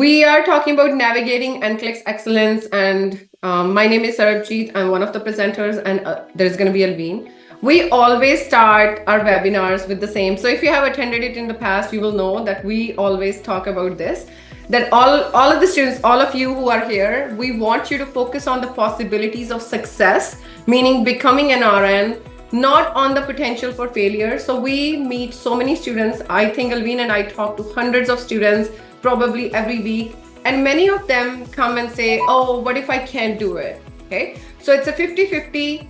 We are talking about navigating NCLEX excellence, and my name is Sarabjit. I'm one of the presenters, and there's going to be Alveen. We always start our webinars with the same. So if you have attended it in the past, you will know that we always talk about this, that all of the students, all of you who are here, we want you to focus on the possibilities of success, meaning becoming an RN, not on the potential for failure. So we meet so many students. I think Alveen and I talk to hundreds of students probably every week, and many of them come and say, oh, what if I can't do it? Okay, so it's a 50-50.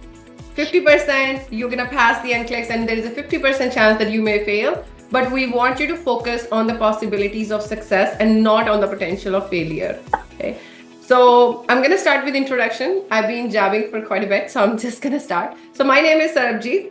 50% you're gonna pass the NCLEX, and there is a 50% chance that you may fail, but we want you to focus on the possibilities of success and not on the potential of failure. Okay, so I'm gonna start with introduction. I've been jabbing for quite a bit, so I'm just gonna start. So my name is Sarabjit,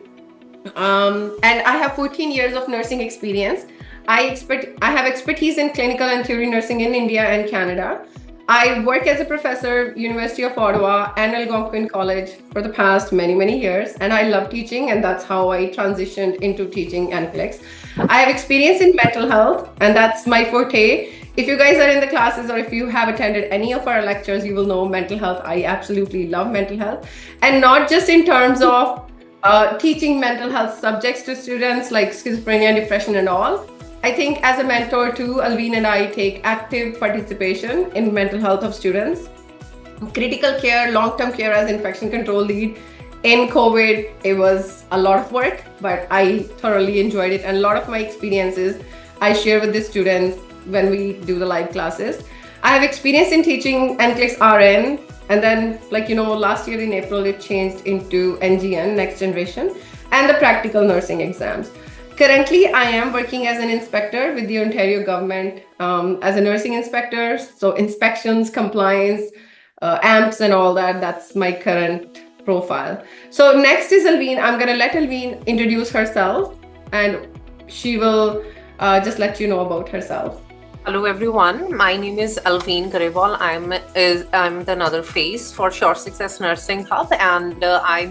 and I have 14 years of nursing experience. I have expertise in clinical and theory nursing in India and Canada. I work as a professor, University of Ottawa and Algonquin College for the past many years, and I love teaching, and that's how I transitioned into teaching NCLEX. I have experience in mental health, and that's my forte. If you guys are in the classes or if you have attended any of our lectures, you will know mental health. I absolutely love mental health, and not just in terms of teaching mental health subjects to students like schizophrenia, depression, and all. I think as a mentor too, Alveen and I take active participation in mental health of students. Critical care, long-term care as infection control lead. In COVID, it was a lot of work, but I thoroughly enjoyed it. And a lot of my experiences I share with the students when we do the live classes. I have experience in teaching NCLEX RN. And then, last year in April, it changed into NGN, Next Generation, and the practical nursing exams. Currently, I am working as an inspector with the Ontario government as a nursing inspector. So inspections, compliance, AMPs and all that, that's my current profile. So next is Alveen. I'm gonna let Alveen introduce herself, and she will just let you know about herself. Hello everyone, my name is Alveen Grewal. I'm the another face for SureSuccess Nursing Hub, and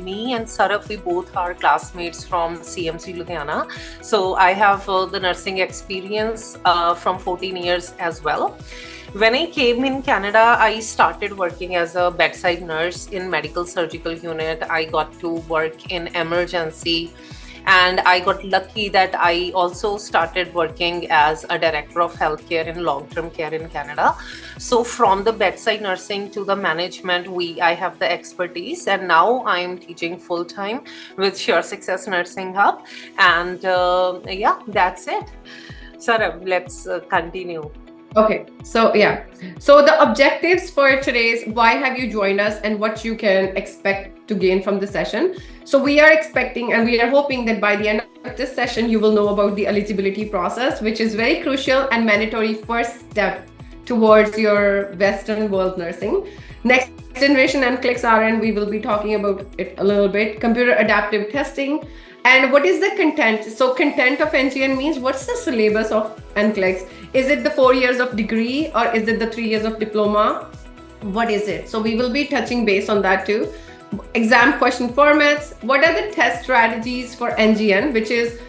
me and Sarab, we both are classmates from CMC Ludhiana. So I have the nursing experience from 14 years as well. When I came in Canada, I started working as a bedside nurse in medical surgical unit. I got to work in emergency. And I got lucky that I also started working as a director of healthcare in long-term care in Canada. So from the bedside nursing to the management, I have the expertise, and now I'm teaching full-time with SureSuccess Nursing Hub. And that's it. Sarab, let's continue. Okay, so the objectives for today's, why have you joined us and what you can expect to gain from the session. So we are expecting and we are hoping that by the end of this session, you will know about the eligibility process, which is very crucial and mandatory first step towards your Western world nursing. Next generation NCLEX RN, we will be talking about it a little bit. Computer adaptive testing. And what is the content? So content of NGN means what's the syllabus of NCLEX? Is it the 4 years of degree or is it the 3 years of diploma? What is it? So we will be touching base on that too. Exam question formats. What are the test strategies for NGN, which is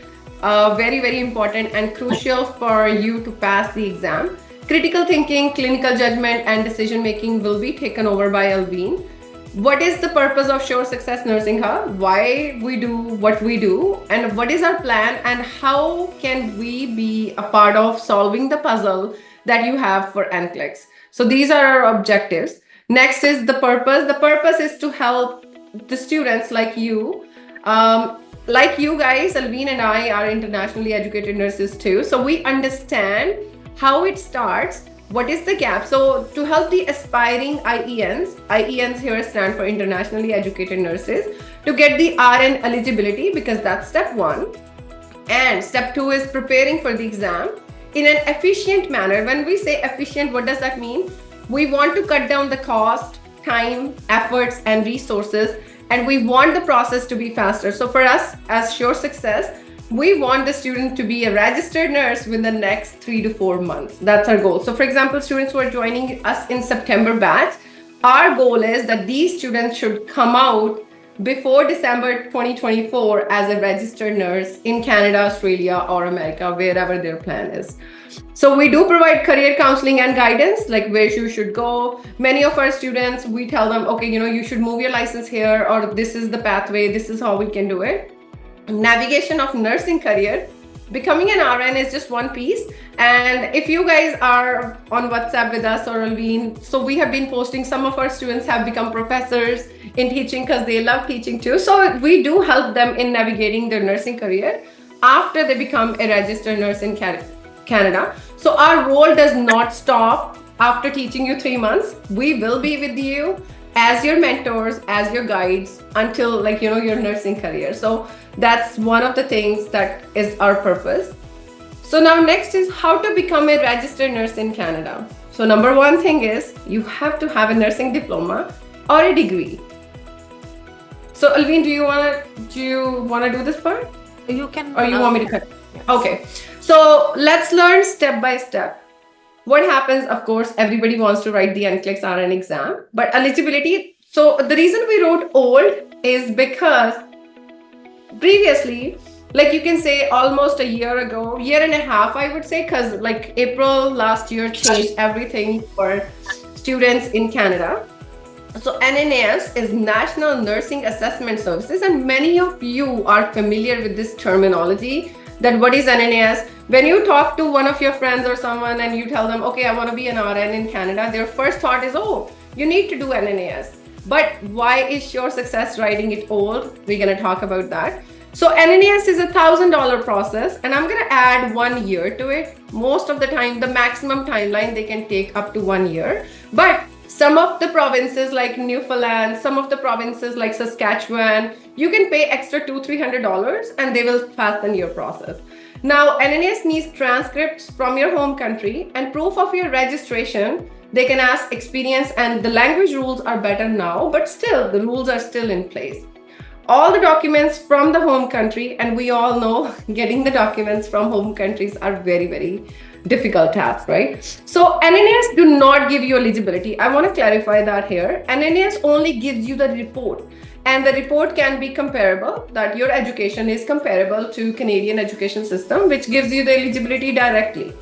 very important and crucial for you to pass the exam. Critical thinking, clinical judgment, and decision making will be taken over by Alveen. What is the purpose of SureSuccess Nursing Hub? Why we do what we do, and what is our plan, and how can we be a part of solving the puzzle that you have for NCLEX? So these are our objectives. Next is the purpose. The purpose is to help the students like you guys. Alveen and I are internationally educated nurses too. So we understand how it starts. What is the gap? So to help the aspiring IENs here stand for internationally educated nurses, to get the RN eligibility, because that's step 1. And step 2 is preparing for the exam in an efficient manner. When we say efficient, what does that mean? We want to cut down the cost, time, efforts, and resources, and we want the process to be faster. So for us as SureSuccess, we want the student to be a registered nurse within the next 3 to 4 months. That's our goal. So for example, students who are joining us in September batch, our goal is that these students should come out before December 2024 as a registered nurse in Canada, Australia, or America, wherever their plan is. So we do provide career counseling and guidance, like where you should go. Many of our students, we tell them, okay, you should move your license here, or this is the pathway, this is how we can do it. Navigation of nursing career. Becoming an RN is just one piece. And if you guys are on WhatsApp with us or Alveen, so we have been posting, some of our students have become professors in teaching because they love teaching too. So we do help them in navigating their nursing career after they become a registered nurse in Canada. So our role does not stop after teaching you 3 months. We will be with you as your mentors, as your guides until your nursing career. So that's one of the things that is our purpose. So now next is how to become a registered nurse in Canada. So number one thing is you have to have a nursing diploma or a degree. So Alveen, do you want to do this part? You can. Or you want me to cut? Yes. Okay. So let's learn step by step. What happens, of course, everybody wants to write the NCLEX RN exam, but eligibility. So the reason we wrote old is because previously, you can say almost a year ago, year and a half, I would say, because April last year changed everything for students in Canada. So NNAS is National Nursing Assessment Services, and many of you are familiar with this terminology, that what is NNAS. When you talk to one of your friends or someone and you tell them, okay, I want to be an RN in Canada, their first thought is, oh, you need to do NNAS. But why is SureSuccess writing it old? We're going to talk about that. So NNAS is $1,000 process, and I'm going to add 1 year to it. Most of the time, the maximum timeline they can take up to 1 year. But some of the provinces like Newfoundland, some of the provinces like Saskatchewan, you can pay extra $200-300 and they will fasten your process. Now, NNAS needs transcripts from your home country and proof of your registration. They can ask experience, and the language rules are better now, but still the rules are still in place. All the documents from the home country, and we all know getting the documents from home countries are very, very difficult task, right? So NNAS do not give you eligibility. I want to clarify that here. NNAS only gives you the report, and the report can be comparable, that your education is comparable to Canadian education system, which gives you the eligibility directly,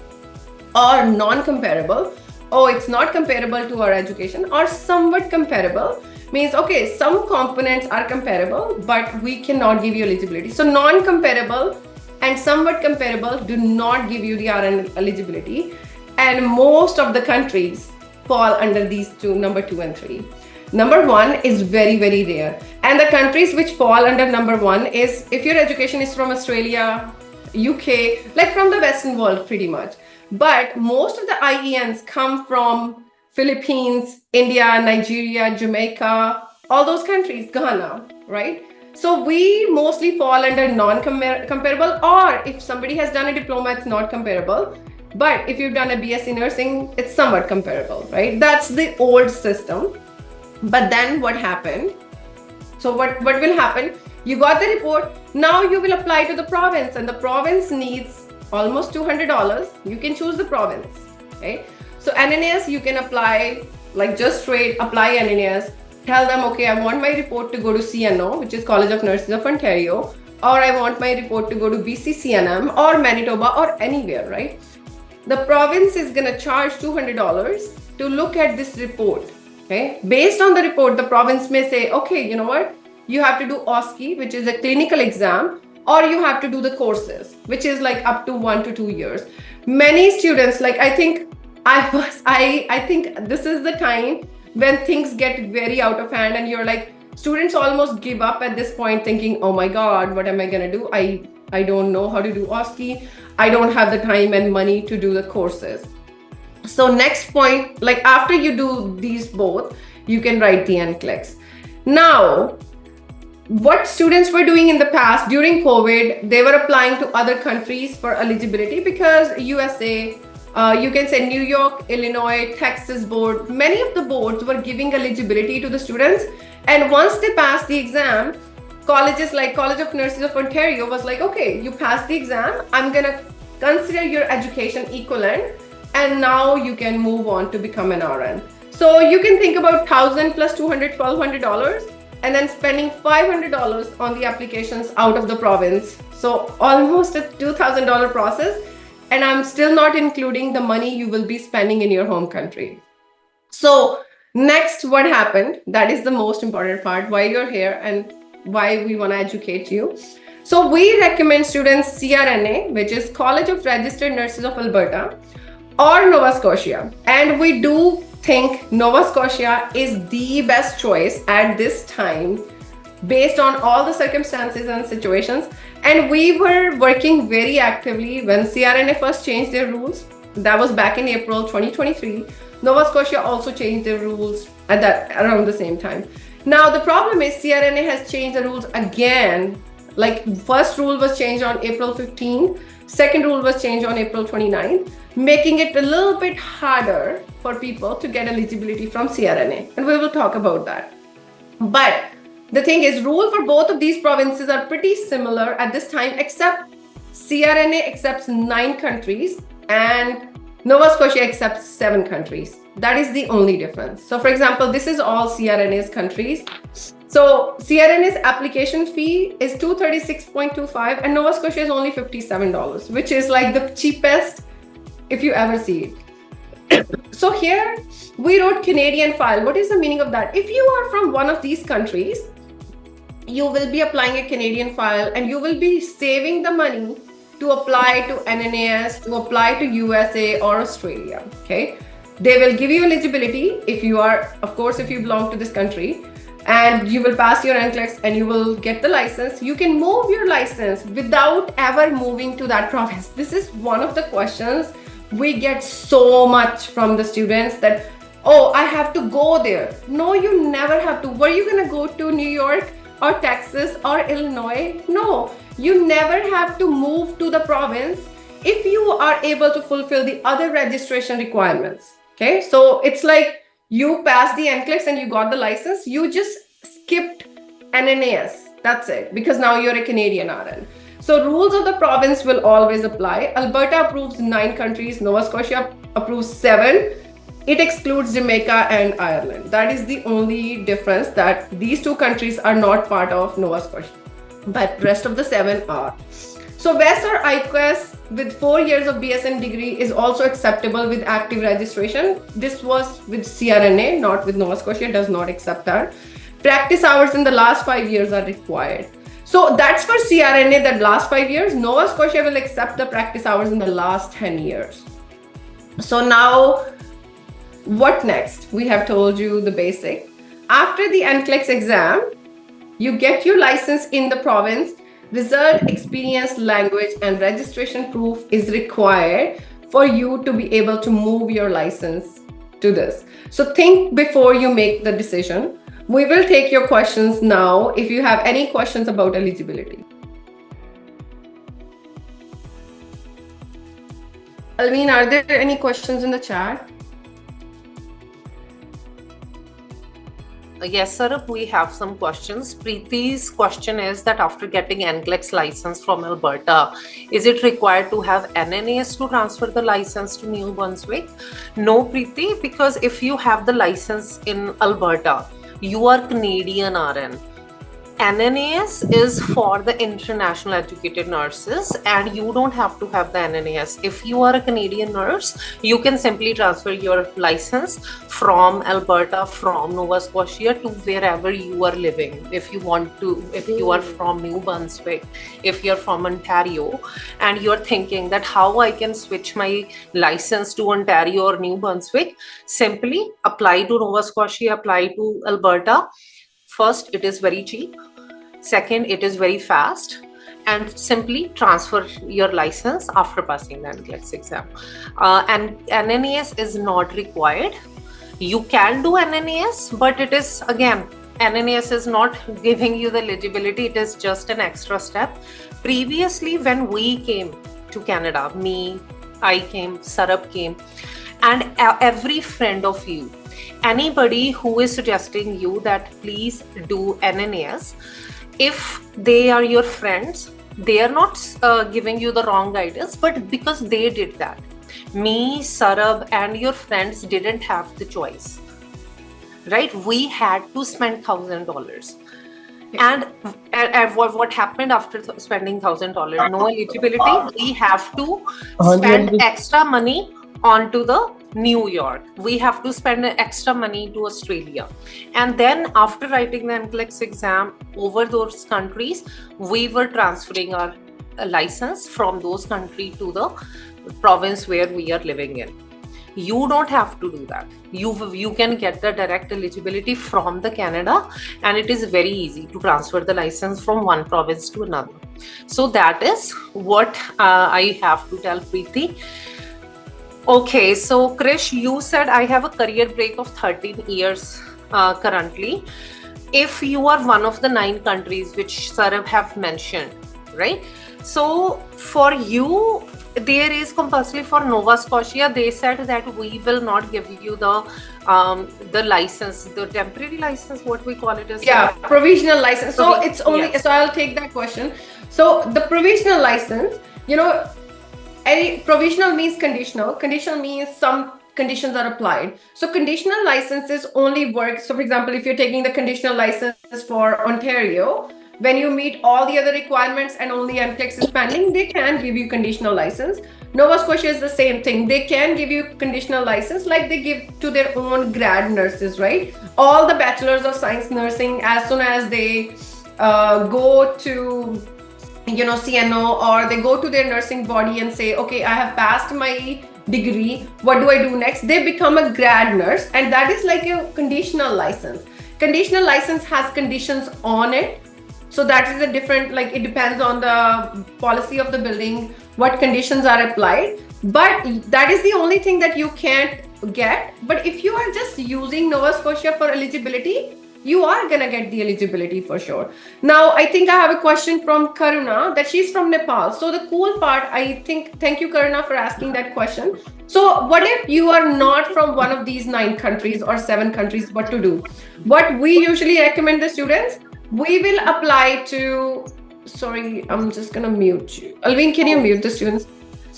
or non-comparable. Oh, it's not comparable to our education, or somewhat comparable means, okay, some components are comparable, but we cannot give you eligibility. So non-comparable and somewhat comparable do not give you the RN eligibility. And most of the countries fall under these two, number 2 and 3. Number 1 is very, very rare. And the countries which fall under number 1 is if your education is from Australia, UK, from the Western world pretty much. But most of the IENs come from Philippines, India, Nigeria, Jamaica, all those countries, Ghana, right? So we mostly fall under non-comparable, or if somebody has done a diploma, it's not comparable. But if you've done a BSc nursing, it's somewhat comparable, right? That's the old system. But then what happened? So what will happen? You got the report. Now you will apply to the province, and the province needs almost $200. You can choose the province, okay? So NNAS, you can apply, just straight apply NNAS. Tell them, okay, I want my report to go to CNO, which is College of Nurses of Ontario, or I want my report to go to BCCNM or Manitoba or anywhere, right? The province is going to charge $200 to look at this report, okay? Based on the report, the province may say, okay, you know what? You have to do OSCE, which is a clinical exam, or you have to do the courses, which is up to 1 to 2 years. Many students, I think this is the time when things get very out of hand, and you're students almost give up at this point thinking, oh my God, what am I going to do? I don't know how to do OSCE. I don't have the time and money to do the courses. So next point, after you do these both, you can write the NCLEX. Now, what students were doing in the past during COVID, they were applying to other countries for eligibility because USA, you can say New York, Illinois, Texas board, many of the boards were giving eligibility to the students. And once they passed the exam, colleges like College of Nurses of Ontario was okay, you passed the exam, I'm gonna consider your education equivalent, and now you can move on to become an RN. So you can think about $1,000 plus $200, $1,200 and then spending $500 on the applications out of the province. So almost a $2,000 process. And I'm still not including the money you will be spending in your home country. So next, what happened? That is the most important part, why you're here and why we want to educate you. So we recommend students CRNA, which is College of Registered Nurses of Alberta, or Nova Scotia. And we do think Nova Scotia is the best choice at this time based on all the circumstances and situations. And we were working very actively when CRNA first changed their rules. That was back in April 2023. Nova Scotia also changed their rules at that around the same time. Now the problem is CRNA has changed the rules again. Like first rule was changed on April 15, second rule was changed on April 29, making it a little bit harder for people to get eligibility from CRNA. And we will talk about that. But the thing is, rule for both of these provinces are pretty similar at this time, except CRNA accepts 9 countries and Nova Scotia accepts 7 countries. That is the only difference. So for example, this is all CRNA's countries. So CRNA's application fee is $236.25 and Nova Scotia is only $57, which is like the cheapest if you ever see it. So here we wrote Canadian file. What is the meaning of that? If you are from one of these countries, you will be applying a Canadian file and you will be saving the money to apply to NNAS, to apply to USA or Australia, okay? They will give you eligibility if you are, of course, if you belong to this country, and you will pass your NCLEX and you will get the license. You can move your license without ever moving to that province. This is one of the questions we get so much from the students that, oh, I have to go there. No, you never have to. Were you gonna go to New York or Texas or Illinois? No, you never have to move to the province if you are able to fulfill the other registration requirements. Okay, so it's like you passed the NCLEX and you got the license, you just skipped NNAS. That's it, because now you're a Canadian RN. So rules of the province will always apply. Alberta approves 9 countries, Nova Scotia approves 7. It excludes Jamaica and Ireland. That is the only difference, that these 2 countries are not part of Nova Scotia, but rest of the 7 are. So WES or IQUES with 4 years of BSN degree is also acceptable with active registration. This was with CRNA, not with Nova Scotia, does not accept that. Practice hours in the last 5 years are required. So that's for CRNA, that last 5 years. Nova Scotia will accept the practice hours in the last 10 years. So now, what next? We have told you the basic. After the NCLEX exam, you get your license in the province. Result, experience, language, and registration proof is required for you to be able to move your license to this. So think before you make the decision. We will take your questions now if you have any questions about eligibility. Alveen, are there any questions in the chat? Yes, sir, we have some questions. Preeti's question is that after getting NCLEX license from Alberta, is it required to have NNAS to transfer the license to New Brunswick? No, Preeti, because if you have the license in Alberta, you are Canadian RN. NNAS is for the international educated nurses and you don't have to have the NNAS. If you are a Canadian nurse, you can simply transfer your license from Alberta, from Nova Scotia to wherever you are living. If you want to, if you are from New Brunswick, if you're from Ontario and you're thinking that how I can switch my license to Ontario or New Brunswick, simply apply to Nova Scotia, apply to Alberta. First, it is very cheap. Second, it is very fast. And simply transfer your license after passing the NCLEX exam. And NNAS is not required. You can do NNAS, but it is, again, NNAS is not giving you the eligibility. It is just an extra step. Previously, when we came to Canada, I came, Sarab came, and every friend of you, anybody who is suggesting you that please do NNAS, if they are your friends, they are not giving you the wrong guidance, but because they did that. Me, Sarab, and your friends didn't have the choice, right? We had to spend $1,000. And what happened after spending $1,000? No eligibility. We have to spend extra money onto the New York. We have to spend extra money to Australia. And then after writing the NCLEX exam over those countries, we were transferring our license from those countries to the province where we are living in. You don't have to do that. You can get the direct eligibility from the Canada, and it is very easy to transfer the license from one province to another. So that is what I have to tell Preeti. Okay, so Krish, you said I have a career break of 13 years currently. If you are one of the 9 countries which Sarab have mentioned, right? So for you, there is compulsory for Nova Scotia. They said that we will not give you the license, the temporary license, what we call it as provisional license. So it's only so I'll take that question. So the provisional license, any provisional means conditional. Conditional means some conditions are applied. So conditional licenses only work. So for example, if you're taking the conditional license for Ontario, when you meet all the other requirements and only NCLEX is pending, they can give you conditional license. Nova Scotia is the same thing. They can give you conditional license like they give to their own grad nurses, right? All the bachelors of science nursing, as soon as they go to CNO, or they go to their nursing body and say, okay, I have passed my degree, what do I do next? They become a grad nurse, and that is like a conditional license. Conditional license has conditions on it. So that is a different, like it depends on the policy of the building, what conditions are applied. But that is the only thing that you can't get. But if you are just using Nova Scotia for eligibility, you are gonna get the eligibility for sure. Now, I think I have a question from Karuna, that she's from Nepal. So the cool part, I think, thank you Karuna for asking that question. So what if you are not from one of these 9 countries or 7 countries, what to do? What we usually recommend the students, we will apply to, sorry, I'm just gonna mute you. Alveen, can you mute the students?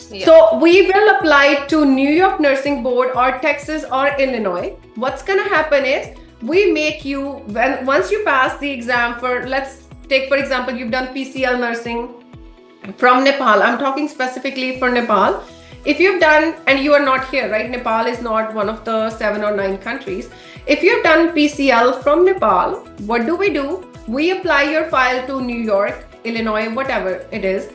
Yeah. So we will apply to New York Nursing Board or Texas or Illinois. What's gonna happen is, we make you, once you pass the exam for, let's take for example, you've done PCL nursing from Nepal. I'm talking specifically for Nepal. If you've done, and you are not here, right? Nepal is not one of the 7 or 9 countries. If you've done PCL from Nepal, what do? We apply your file to New York, Illinois, whatever it is,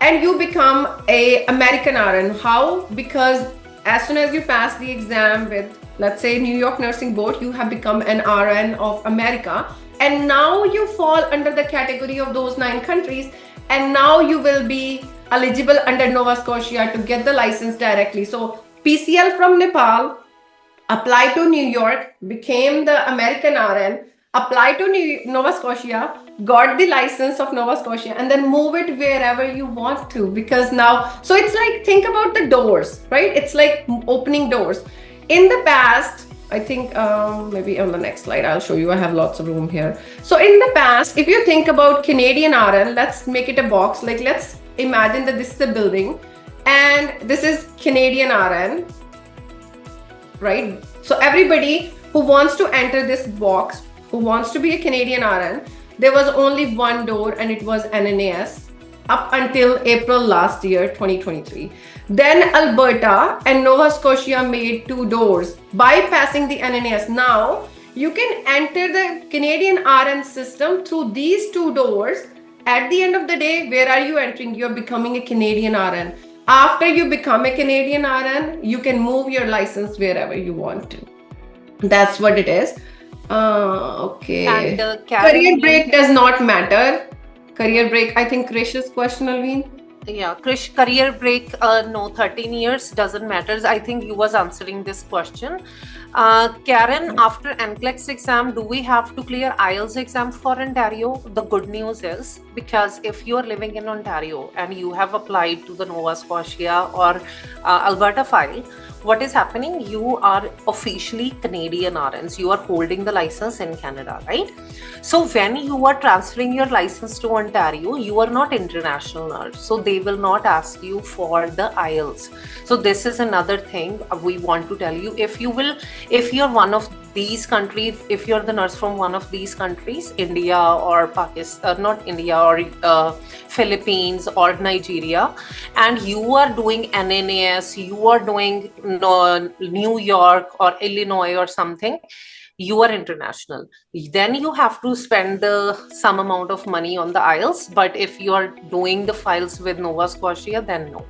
and you become a American RN. How? Because as soon as you pass the exam with, let's say, New York Nursing Board, you have become an RN of America, and now you fall under the category of those 9 countries, and now you will be eligible under Nova Scotia to get the license directly. So PCL from Nepal, apply to New York, became the American RN, apply to Nova Scotia, got the license of Nova Scotia, and then move it wherever you want to. Because now, so it's like, think about the doors, right? It's like opening doors. In the past, I think maybe on the next slide, I'll show you. I have lots of room here. So in the past, if you think about Canadian RN, let's make it a box. Like, let's imagine that this is a building and this is Canadian RN, right? So everybody who wants to enter this box, who wants to be a Canadian RN, there was only one door, and it was NNAS up until April last year, 2023. Then Alberta and Nova Scotia made 2 doors, bypassing the NNAS. Now you can enter the Canadian RN system through these 2 doors. At the end of the day, where are you entering? You're becoming a Canadian RN. After you become a Canadian RN, you can move your license wherever you want to. That's what it is. Okay. And career break does not matter. Career break, I think Krish's question, Alveen. Yeah, Krish, career break, no, 13 years doesn't matter. I think you was answering this question. Karen, after NCLEX exam, do we have to clear IELTS exam for Ontario? The good news is, because if you are living in Ontario and you have applied to the Nova Scotia or Alberta file, what is happening? You are officially Canadian RNs. You are holding the license in Canada, right? So when you are transferring your license to Ontario, you are not international nurse. So they will not ask you for the IELTS. So this is another thing we want to tell you. If you're one of these countries, if you're the nurse from one of these countries, India or Pakistan, not India, or Philippines or Nigeria, and you are doing NNAS, you are doing New York or Illinois or something, you are international. Then you have to spend some amount of money on the IELTS. But if you are doing the files with Nova Scotia, then no.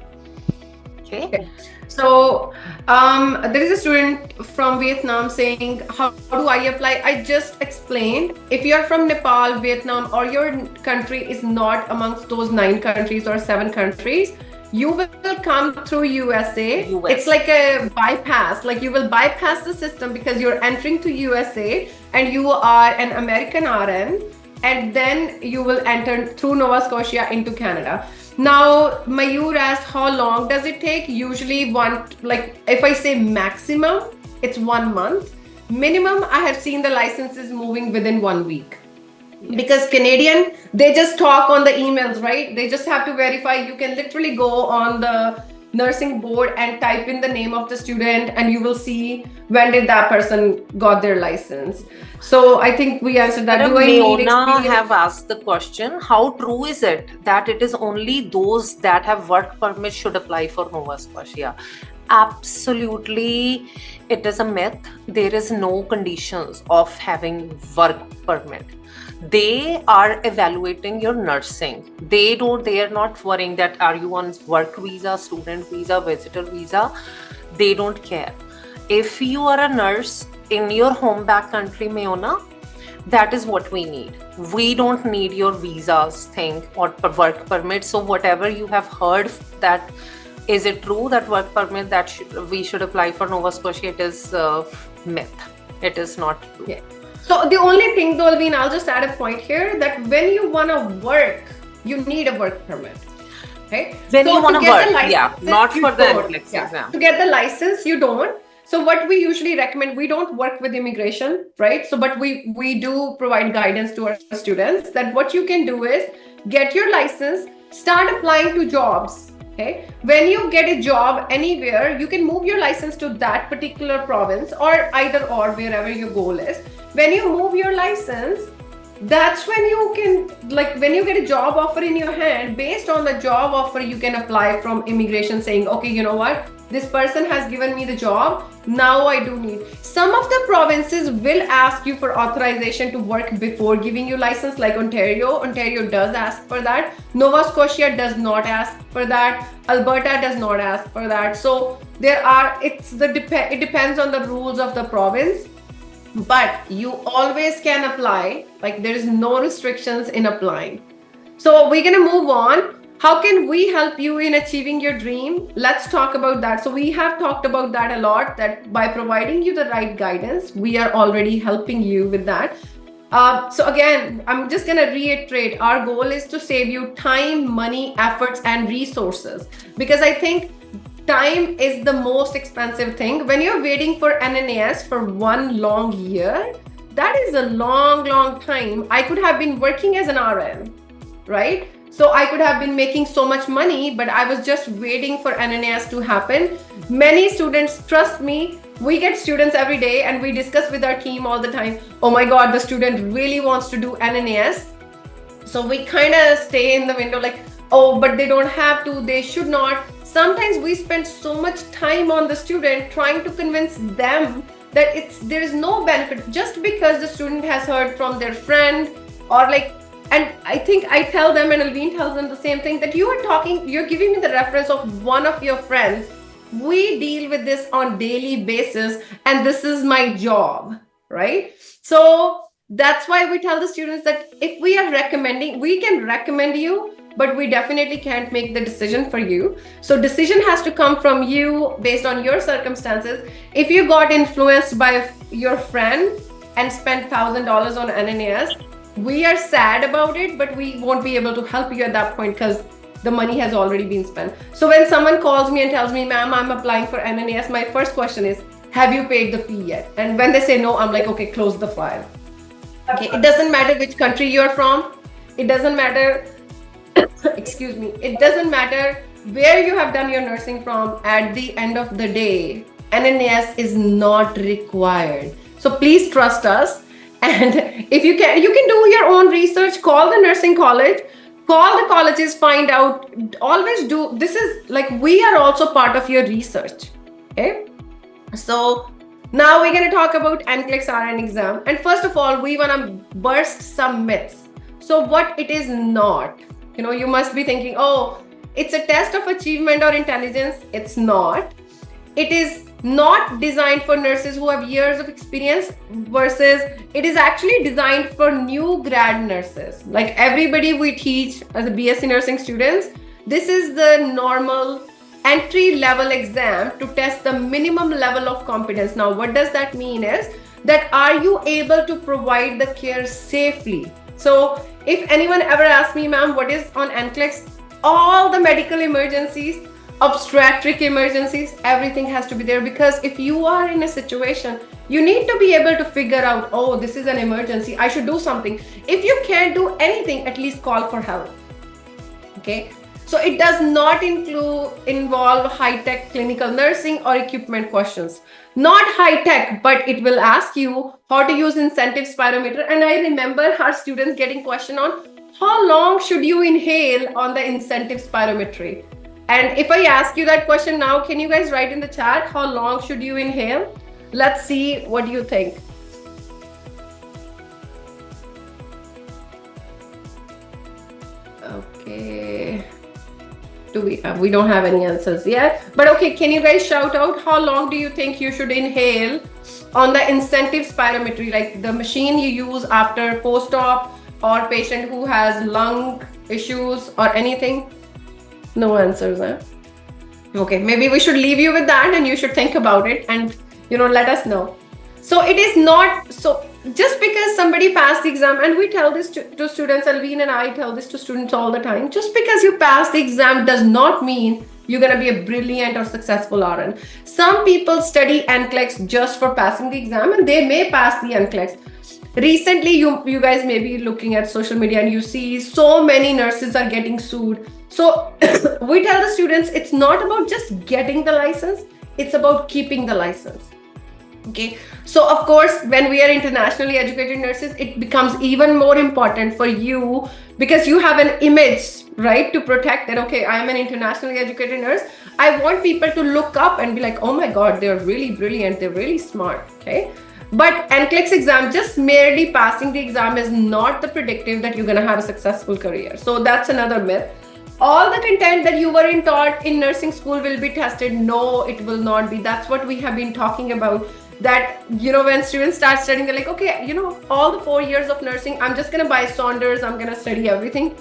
Okay. So there is a student from Vietnam saying, how do I apply? I just explained. If you're from Nepal, Vietnam, or your country is not amongst those 9 countries or 7 countries, you will come through USA. It's like a bypass, like you will bypass the system because you're entering to USA and you are an American RN, and then you will enter through Nova Scotia into Canada. Now, Mayur asked, how long does it take? Usually if I say maximum, it's 1 month. Minimum, I have seen the licenses moving within 1 week. Yes. Because Canadian, they just talk on the emails, right? They just have to verify. You can literally go on the nursing board and type in the name of the student, and you will see when did that person got their license. So I think we answered that. Do I need experience? Have asked the question, how true is it that it is only those that have work permit should apply for Nova Scotia? Absolutely, it is a myth. There is no conditions of having work permit. They are evaluating your nursing. They are not worrying that are you on work visa, student visa, visitor visa. They don't care. If you are a nurse in your home back country, Mayona, that is what we need. We don't need your visas thing or work permit. So whatever you have heard, that is it true that work permit that we should apply for Nova Scotia? It is myth. It is not true. Yeah. So the only thing though, Alveen, I'll just add a point here that when you want to work, you need a work permit. Okay? When you want to work, not for the NCLEX exam. To get the license, you don't. So what we usually recommend, we don't work with immigration, right? So, but we do provide guidance to our students that what you can do is get your license, start applying to jobs. Okay. When you get a job anywhere, you can move your license to that particular province or either or wherever your goal is. When you move your license, that's when you can, like when you get a job offer in your hand, based on the job offer, you can apply from immigration saying, okay, you know what? This person has given me the job. Now I do need. Some of the provinces will ask you for authorization to work before giving you license, like Ontario. Ontario does ask for that. Nova Scotia does not ask for that. Alberta does not ask for that. So it depends on the rules of the province. But you always can apply. Like there is no restrictions in applying. So we're gonna move on. How can we help you in achieving your dream? Let's talk about that. So we have talked about that a lot, that by providing you the right guidance, we are already helping you with that. So again, I'm just gonna reiterate, our goal is to save you time, money, efforts, and resources. Because I think time is the most expensive thing. When you're waiting for NNAS for 1 long year, that is a long, long time. I could have been working as an RN, right? So I could have been making so much money, but I was just waiting for NNAS to happen. Many students, trust me, we get students every day and we discuss with our team all the time, oh my God, the student really wants to do NNAS. So we kind of stay in the window like, oh, but they don't have to, they should not. Sometimes we spend so much time on the student trying to convince them that there is no benefit just because the student has heard from their friend or like. And I think I tell them, and Alveen tells them the same thing, that you're giving me the reference of one of your friends. We deal with this on daily basis, and this is my job, right? So that's why we tell the students that if we are recommending, we can recommend you, but we definitely can't make the decision for you. So decision has to come from you based on your circumstances. If you got influenced by your friend and spent $1,000 on NNAS, we are sad about it, but we won't be able to help you at that point because the money has already been spent. So when someone calls me and tells me, ma'am, I'm applying for NNAS, my first question is, have you paid the fee yet? And when they say no, I'm like, okay, close the file. Okay, it doesn't matter which country you're from. It doesn't matter, excuse me, it doesn't matter where you have done your nursing from. At the end of the day, NNAS is not required. So please trust us. And if you can do your own research, call the nursing college, call the colleges, find out, always do. This is like, we are also part of your research. Okay. So now we're going to talk about NCLEX RN exam. And first of all, we want to burst some myths. So what it is not, you must be thinking, oh, it's a test of achievement or intelligence. It's not. It is not designed for nurses who have years of experience, versus it is actually designed for new grad nurses. Like everybody we teach as a BSc nursing students, this is the normal entry level exam to test the minimum level of competence. Now, what does that mean is that are you able to provide the care safely? So if anyone ever asks me, ma'am, what is on NCLEX? All the medical emergencies, obstetric emergencies, everything has to be there, because if you are in a situation, you need to be able to figure out, oh, this is an emergency, I should do something. If you can't do anything, at least call for help. Okay. So it does not involve high-tech clinical nursing or equipment questions. Not high-tech, but it will ask you how to use incentive spirometer. And I remember our students getting question on how long should you inhale on the incentive spirometry. And if I ask you that question now, can you guys write in the chat, how long should you inhale? Let's see what you think. Okay. We don't have any answers yet, but okay, can you guys shout out how long do you think you should inhale on the incentive spirometry, like the machine you use after post-op or patient who has lung issues or anything? No answers, huh? Okay, maybe we should leave you with that and you should think about it and let us know. So it is not, so just because somebody passed the exam, and we tell this to students, Alveen and I tell this to students all the time, just because you pass the exam does not mean you're going to be a brilliant or successful RN. Some people study NCLEX just for passing the exam, and they may pass the NCLEX. Recently, you guys may be looking at social media and you see so many nurses are getting sued. So we tell the students, it's not about just getting the license, it's about keeping the license. Okay, so of course, when we are internationally educated nurses, it becomes even more important for you, because you have an image, right, to protect that. Okay, I'm an internationally educated nurse. I want people to look up and be like, oh my God, they're really brilliant, they're really smart. Okay, but NCLEX exam, just merely passing the exam is not the predictive that you're going to have a successful career. So that's another myth. All the content that you were taught in nursing school will be tested. No, it will not be. That's what we have been talking about. That, when students start studying, they're like, okay, all the 4 years of nursing, I'm just going to buy Saunders. I'm going to study everything.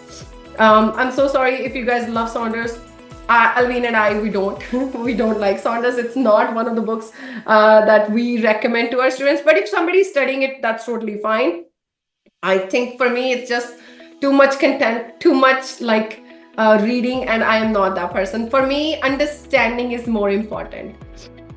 I'm so sorry if you guys love Saunders. Alveen and I, we don't like Saunders. It's not one of the books that we recommend to our students. But if somebody's studying it, that's totally fine. I think for me, it's just too much content, too much reading, and I am not that person. For me, understanding is more important.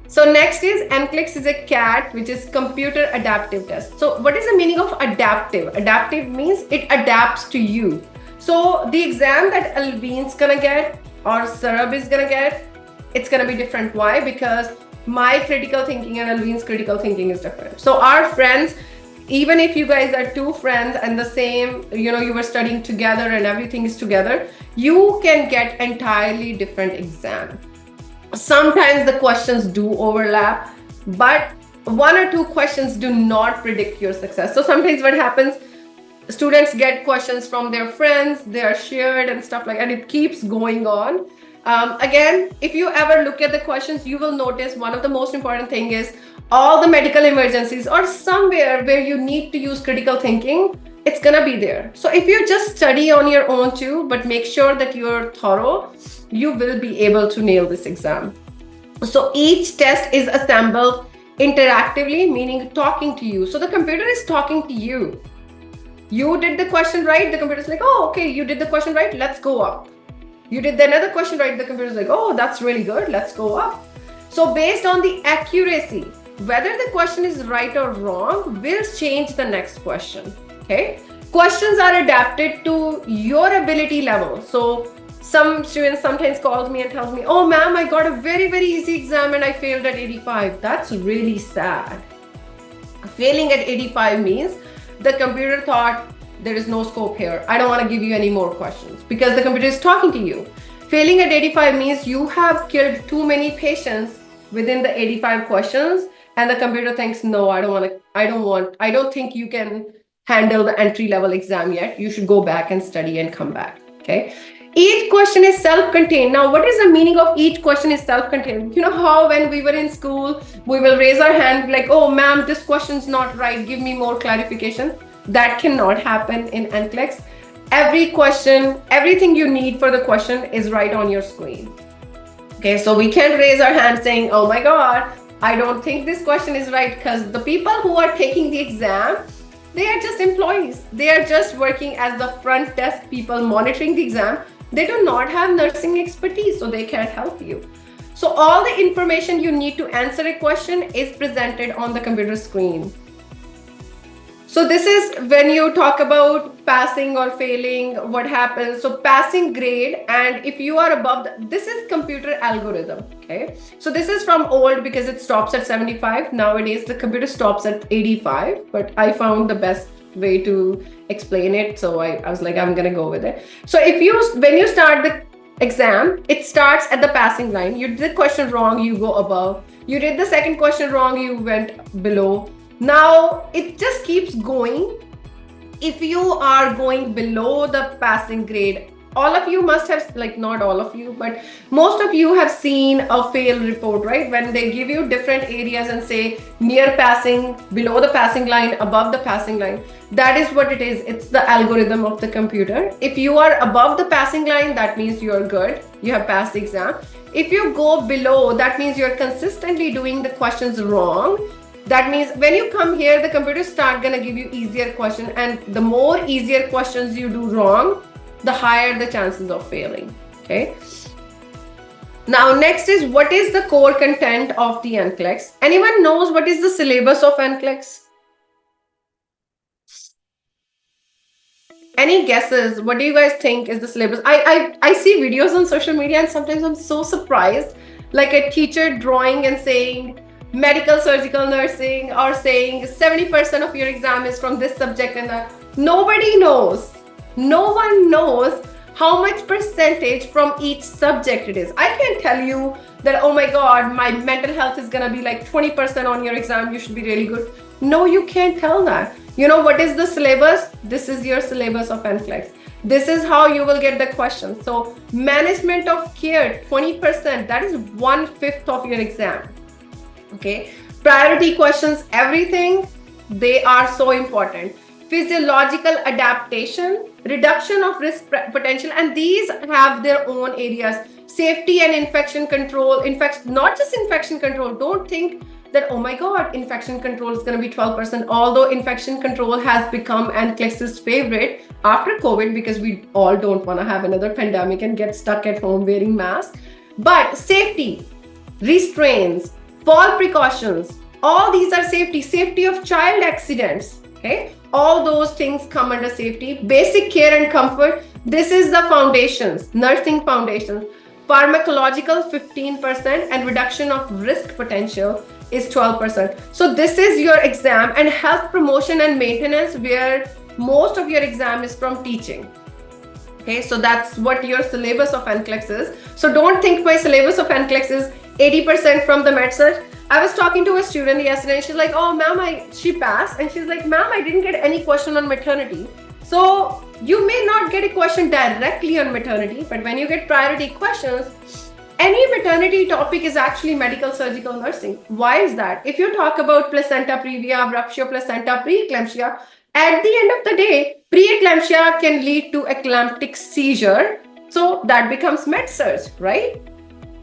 So next is NCLEX is a CAT, which is computer adaptive test. So what is the meaning of adaptive? Adaptive means it adapts to you. So the exam that Alveen's gonna get or Sarab is gonna get, it's gonna be different. Why? Because my critical thinking and Alveen's critical thinking is different. So our friends, even if you guys are two friends and the same, you were studying together and everything is together, you can get entirely different exam. Sometimes the questions do overlap, but one or two questions do not predict your success. So sometimes what happens, students get questions from their friends, they are shared and stuff like that, and it keeps going on. Again, if you ever look at the questions, you will notice one of the most important thing is all the medical emergencies or somewhere where you need to use critical thinking, it's gonna be there. So if you just study on your own too, but make sure that you're thorough, you will be able to nail this exam. So each test is assembled interactively, meaning talking to you. So the computer is talking to you. You did the question right, the computer's like, oh, okay, you did the question right, let's go up. You did another question right, the computer's like, oh, that's really good, let's go up. So based on the accuracy, whether the question is right or wrong will change the next question. Okay, questions are adapted to your ability level. So some students sometimes calls me and tells me, oh ma'am, I got a very, very easy exam and I failed at 85. That's really sad. Failing at 85 means the computer thought there is no scope here. I don't want to give you any more questions because the computer is talking to you. Failing at 85 means you have killed too many patients within the 85 questions, and the computer thinks, no, I don't think you can handle the entry-level exam yet. You should go back and study and come back. Okay. Each question is self-contained. Now, what is the meaning of each question is self-contained? You know how when we were in school, we will raise our hand like, oh, ma'am, this question's not right. Give me more clarification. That cannot happen in NCLEX. Every question, everything you need for the question is right on your screen. Okay, so we can't raise our hand saying, oh my God, I don't think this question is right, because the people who are taking the exam, they are just employees. They are just working as the front desk people monitoring the exam. They do not have nursing expertise, so they can't help you. So all the information you need to answer a question is presented on the computer screen. So this is when you talk about passing or failing, what happens. So passing grade, and if you are above, this is computer algorithm, okay? So this is from old because it stops at 75. Nowadays, the computer stops at 85, but I found the best way to explain it. So I was like, I'm gonna go with it. So when you start the exam, it starts at the passing line. You did the question wrong, you go above. You did the second question wrong, you went below. Now it just keeps going. If you are going below the passing grade, all of you must have, like not all of you, but most of you have seen a fail report, right? When they give you different areas and say near passing, below the passing line, above the passing line. That is what it is. It's the algorithm of the computer. If you are above the passing line, that means you're good. You have passed the exam. If you go below, that means you're consistently doing the questions wrong. That means when you come here, the computer start gonna give you easier questions, and the more easier questions you do wrong, the higher the chances of failing. Okay. Now next is, what is the core content of the NCLEX? Anyone knows what is the syllabus of NCLEX? Any guesses? What do you guys think is the syllabus? I see videos on social media and sometimes I'm so surprised, like a teacher drawing and saying medical surgical nursing, or saying 70% of your exam is from this subject and that. Nobody knows. No one knows how much percentage from each subject it is. I can tell you that, oh my God, my mental health is gonna be like 20% on your exam, you should be really good. No, you can't tell that. You know what is the syllabus? This is your syllabus of NCLEX. This is how you will get the questions. So management of care, 20%, that is 1/5 of your exam. Okay, priority questions, everything, they are so important. Physiological adaptation, reduction of risk potential, and these have their own areas. Safety and infection control, not just infection control. Don't think that, oh my God, infection control is going to be 12%, although infection control has become NCLEX's favorite after COVID, because we all don't want to have another pandemic and get stuck at home wearing masks. But safety, restraints, fall precautions, all these are safety of child accidents, okay? All those things come under safety. Basic care and comfort, this is the foundations, nursing foundations. Pharmacological, 15%, and reduction of risk potential is 12%. So this is your exam. And health promotion and maintenance, where most of your exam is from teaching. Okay, so that's what your syllabus of NCLEX is. So don't think my syllabus of NCLEX is 80% from the med-surg. I was talking to a student yesterday and she's like, oh ma'am, she passed. And she's like, ma'am, I didn't get any question on maternity. So you may not get a question directly on maternity, but when you get priority questions, any maternity topic is actually medical surgical nursing. Why is that? If you talk about placenta previa, abruptio placenta, preeclampsia, at the end of the day, preeclampsia can lead to eclamptic seizure. So that becomes med-surg, right?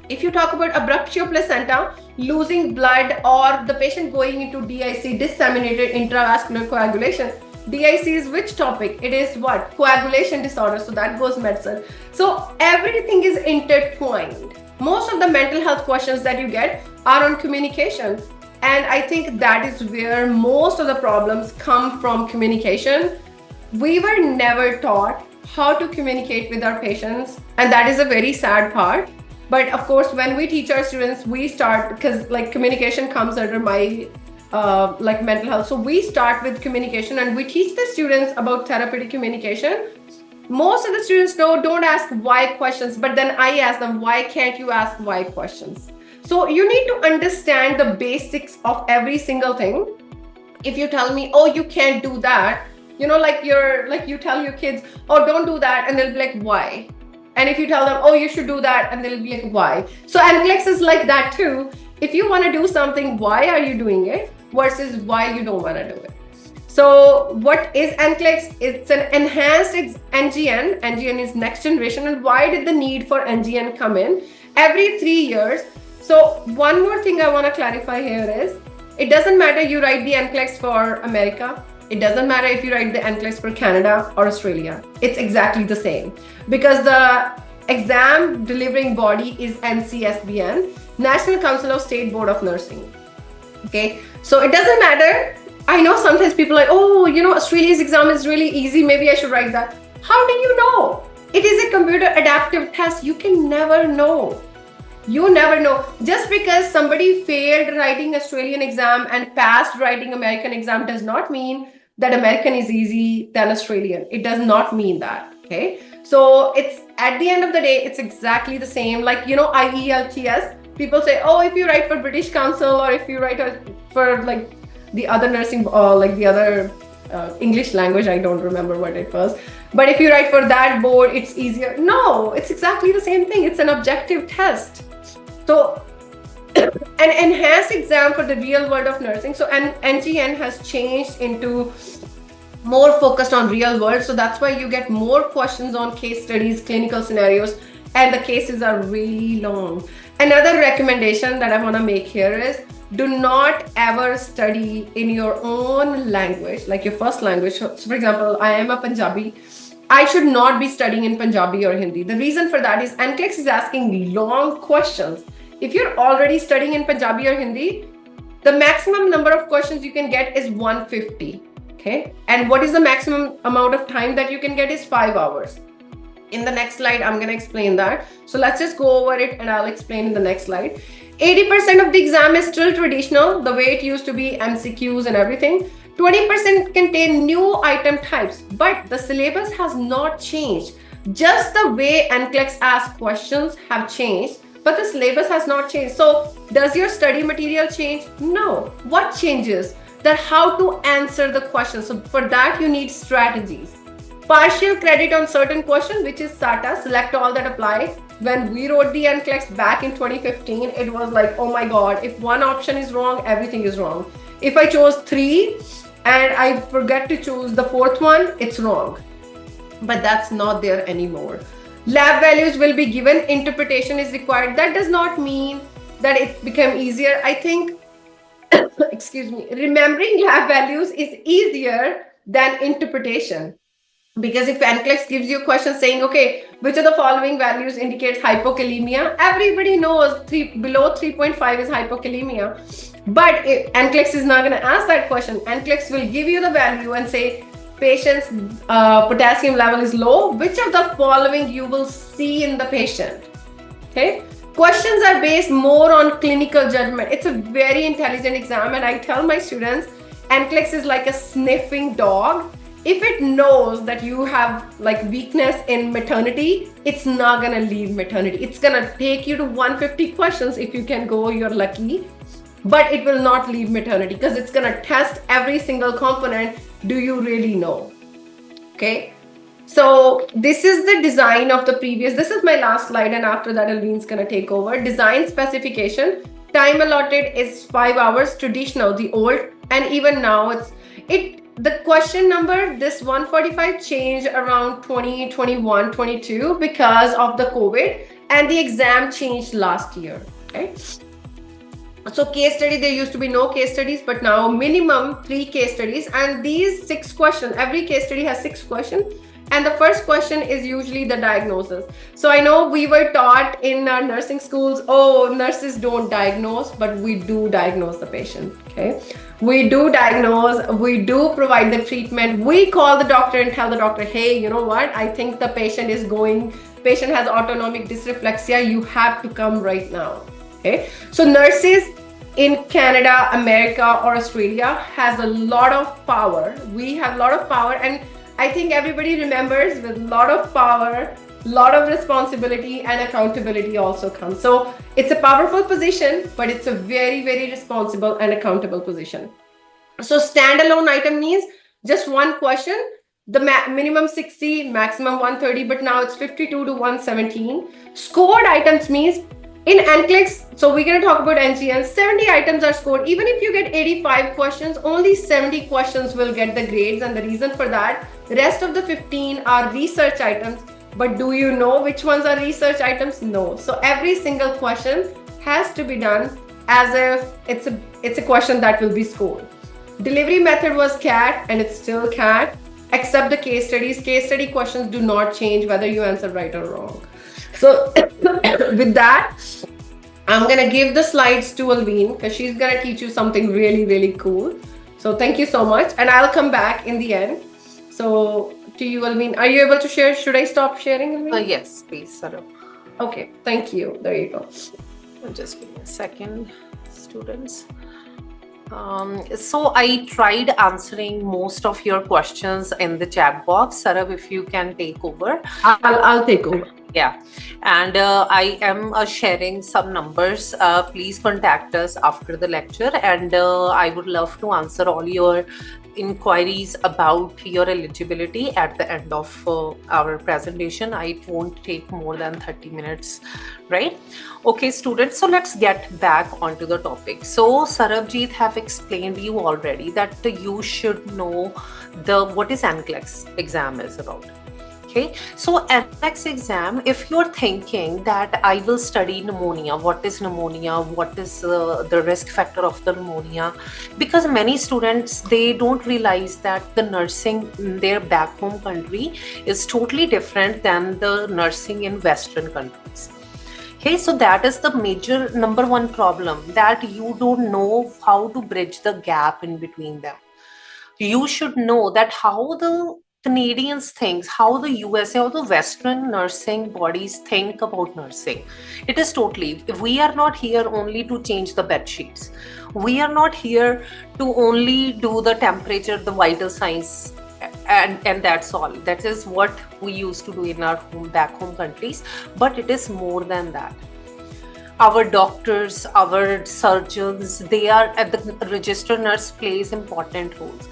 If you talk about abruptio placenta, losing blood, or the patient going into DIC, disseminated intravascular coagulation. DIC is which topic? It is what? Coagulation disorder. So that goes med-surg. So everything is intertwined. Most of the mental health questions that you get are on communication. And I think that is where most of the problems come from, communication. We were never taught how to communicate with our patients. And that is a very sad part. But of course, when we teach our students, we start, because like communication comes under my like mental health. So we start with communication and we teach the students about therapeutic communication. Most of the students know, don't ask why questions, but then I ask them, why can't you ask why questions? So you need to understand the basics of every single thing. If you tell me, oh, you can't do that, like you tell your kids, oh, don't do that, and they'll be like, why? And if you tell them, oh, you should do that, and they'll be like, why? So NCLEX is like that too. If you want to do something, why are you doing it versus why you don't want to do it? So what is NCLEX? It's an enhanced NGN. NGN is next generation. And why did the need for NGN come in? Every 3 years. So one more thing I want to clarify here is, it doesn't matter you write the NCLEX for America. It doesn't matter if you write the NCLEX for Canada or Australia. It's exactly the same, because the exam delivering body is NCSBN, National Council of State Board of Nursing. Okay, so it doesn't matter. I know sometimes people are like, oh, Australia's exam is really easy, maybe I should write that. How do you know? It is a computer adaptive test. You can never know. You never know. Just because somebody failed writing Australian exam and passed writing American exam does not mean that American is easy than Australian. It does not mean that. Okay, so it's, at the end of the day, it's exactly the same. Like, IELTS, people say, oh, if you write for British Council, or if you write for like the other nursing, like the other English language, I don't remember what it was, but if you write for that board, it's easier. No, it's exactly the same thing. It's an objective test. So an enhanced exam for the real world of nursing. So NGN has changed into more focused on real world. So that's why you get more questions on case studies, clinical scenarios, and the cases are really long. Another recommendation that I want to make here is, do not ever study in your own language, like your first language. So for example, I am a Punjabi. I should not be studying in Punjabi or Hindi. The reason for that is NCLEX is asking long questions. If you're already studying in Punjabi or Hindi, the maximum number of questions you can get is 150. Okay. And what is the maximum amount of time that you can get is 5 hours. In the next slide, I'm going to explain that. So let's just go over it and I'll explain in the next slide. 80% of the exam is still traditional, the way it used to be, MCQs and everything. 20% contain new item types, but the syllabus has not changed. Just the way NCLEX asks questions have changed, but the syllabus has not changed. So does your study material change? No. What changes? That how to answer the question. So for that, you need strategies. Partial credit on certain questions, which is SATA, select all that apply. When we wrote the NCLEX back in 2015, it was like, oh my God, if one option is wrong, everything is wrong. If I chose 3 and I forget to choose the 4th one, it's wrong. But that's not there anymore. Lab values will be given, interpretation is required. That does not mean that it became easier. I think, excuse me, remembering lab values is easier than interpretation. Because if NCLEX gives you a question saying, okay, which of the following values indicates hypokalemia? Everybody knows below 3.5 is hypokalemia. But NCLEX is not going to ask that question. NCLEX will give you the value and say, patient's potassium level is low. Which of the following you will see in the patient? Okay. Questions are based more on clinical judgment. It's a very intelligent exam. And I tell my students, NCLEX is like a sniffing dog. If it knows that you have like weakness in maternity, it's not going to leave maternity. It's going to take you to 150 questions. If you can go, you're lucky, but it will not leave maternity because it's going to test every single component. Do you really know? Okay. So this is the design of the previous. This is my last slide. And after that, Alveen's going to take over. Design specification. Time allotted is 5 hours, traditional, the old, and even now the question number, this 145 changed around 2021, 22 because of the COVID, and the exam changed last year. Okay. So case study, there used to be no case studies, but now minimum 3 case studies. And these 6 questions, every case study has 6 questions. And the first question is usually the diagnosis. So I know we were taught in our nursing schools, oh, nurses don't diagnose, but we do diagnose the patient. Okay. We do diagnose, we do provide the treatment. We call the doctor and tell the doctor, hey, you know what? I think the patient has autonomic dysreflexia. You have to come right now. Okay. So nurses in Canada, America, or Australia has a lot of power. We have a lot of power, and I think everybody remembers with a lot of power, lot of responsibility and accountability also comes. So it's a powerful position, but it's a very, very responsible and accountable position. So standalone item means just one question, the minimum 60, maximum 130, but now it's 52 to 117. Scored items means in NCLEX, so we're going to talk about NCL, 70 items are scored. Even if you get 85 questions, only 70 questions will get the grades. And the reason for that, the rest of the 15 are research items. But do you know which ones are research items? No. So every single question has to be done as if it's a question that will be scored. Delivery method was CAT and it's still CAT, except the case studies. Case study questions do not change whether you answer right or wrong. So with that, I'm going to give the slides to Alveen because she's going to teach you something really, really cool. So thank you so much. And I'll come back in the end. So to you, Alveen, are you able to share? Should I stop sharing, Alveen? Yes, please, Sarab. Okay, thank you. There you go. Just give me a second, students. So I tried answering most of your questions in the chat box. Sarab, if you can take over. I'll take over. Yeah, and I am sharing some numbers. Please contact us after the lecture, and I would love to answer all your inquiries about your eligibility at the end of our presentation. It won't take more than 30 minutes, right? Okay, students, so let's get back onto the topic. So Sarabjit have explained you already that you should know what is NCLEX exam is about. Okay, so NCLEX exam, if you're thinking that I will study pneumonia, what is pneumonia, what is the risk factor of the pneumonia, because many students, they don't realize that the nursing in their back home country is totally different than the nursing in Western countries. Okay, so that is the major number one problem, that you don't know how to bridge the gap in between them. You should know that how the Canadians think, how the USA or the Western nursing bodies think about nursing. It is totally, we are not here only to change the bed sheets. We are not here to only do the temperature, the vital signs, and that's all. That is what we used to do in our back home countries, but it is more than that. Our doctors, our surgeons, they are at the registered nurse plays important roles.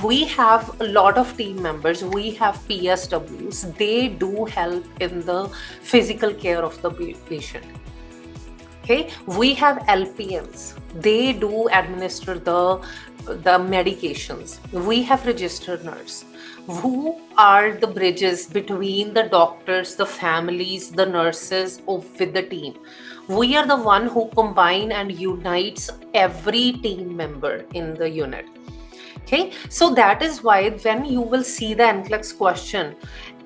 We have a lot of team members. We have PSWs. They do help in the physical care of the patient. Okay, we have LPNs. They do administer the medications. We have registered nurse, who are the bridges between the doctors, the families, the nurses with the team. We are the one who combine and unites every team member in the unit. Okay, so that is why when you will see the NCLEX question,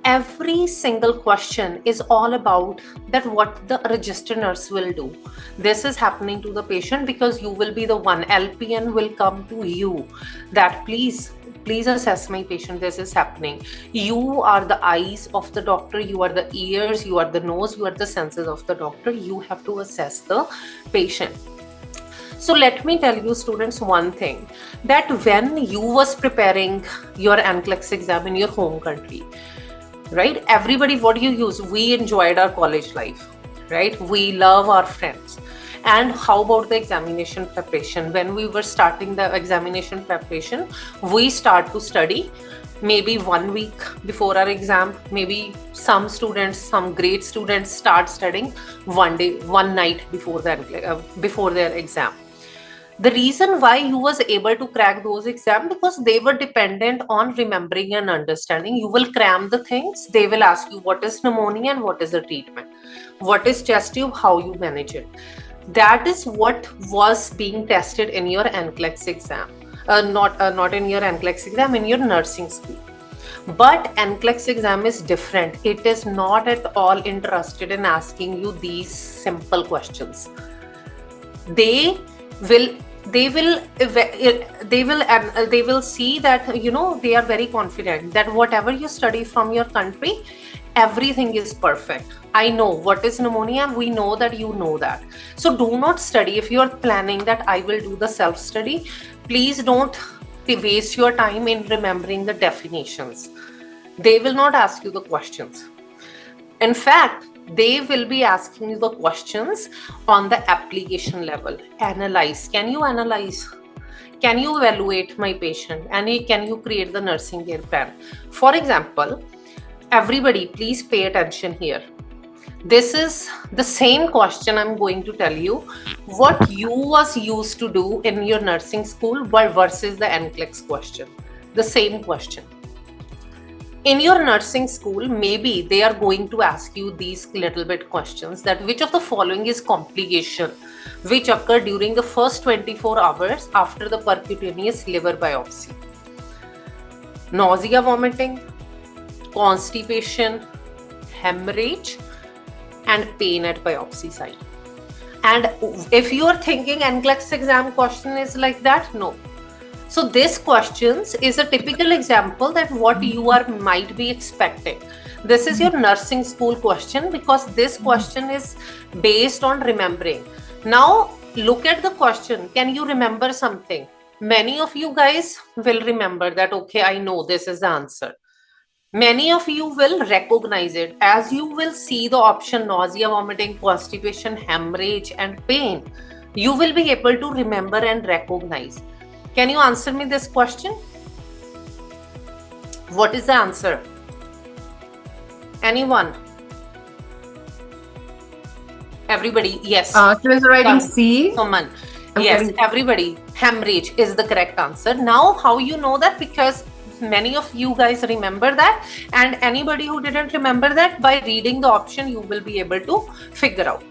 every single question is all about that what the registered nurse will do. This is happening to the patient because you will be the one. LPN will come to you that please assess my patient, this is happening. You are the eyes of the doctor, you are the ears, you are the nose, you are the senses of the doctor. You have to assess the patient. So let me tell you, students, one thing, that when you was preparing your NCLEX exam in your home country, right? Everybody, what do you use? We enjoyed our college life, right? We love our friends. And how about the examination preparation? When we were starting the examination preparation, we start to study maybe 1 week before our exam. Maybe some students, some great students start studying one night before their exam. The reason why you was able to crack those exams, because they were dependent on remembering and understanding. You will cram the things. They will ask you what is pneumonia and what is the treatment. What is chest tube, how you manage it. That is what was being tested in your NCLEX exam. Not in your NCLEX exam, in your nursing school. But NCLEX exam is different. It is not at all interested in asking you these simple questions. They will see that, you know, they are very confident that whatever you study from your country, everything is perfect. I know what is pneumonia. We know that you know that. So do not study. If you are planning that I will do the self-study, please don't waste your time in remembering the definitions. They will not ask you the questions. In fact, they will be asking you the questions on the application level. Analyze. Can you analyze? Can you evaluate my patient? And can you create the nursing care plan? For example, everybody, please pay attention here. This is the same question I'm going to tell you. What you was used to do in your nursing school versus the NCLEX question. The same question. In your nursing school, maybe they are going to ask you these little bit questions, that which of the following is complication which occur during the first 24 hours after the percutaneous liver biopsy. Nausea, vomiting, constipation, hemorrhage, and pain at biopsy site. And if you are thinking NCLEX exam question is like that, no. So this questions is a typical example that what you are might be expecting. This is your nursing school question because this question is based on remembering. Now look at the question. Can you remember something? Many of you guys will remember that, okay, I know this is the answer. Many of you will recognize it as you will see the option nausea, vomiting, constipation, hemorrhage, and pain. You will be able to remember and recognize. Can you answer me this question? What is the answer? Anyone? Everybody, yes. She was writing C. Someone. Yes, everybody. Hemorrhage is the correct answer. Now, how you know that? Because many of you guys remember that, and anybody who didn't remember that, by reading the option, you will be able to figure out.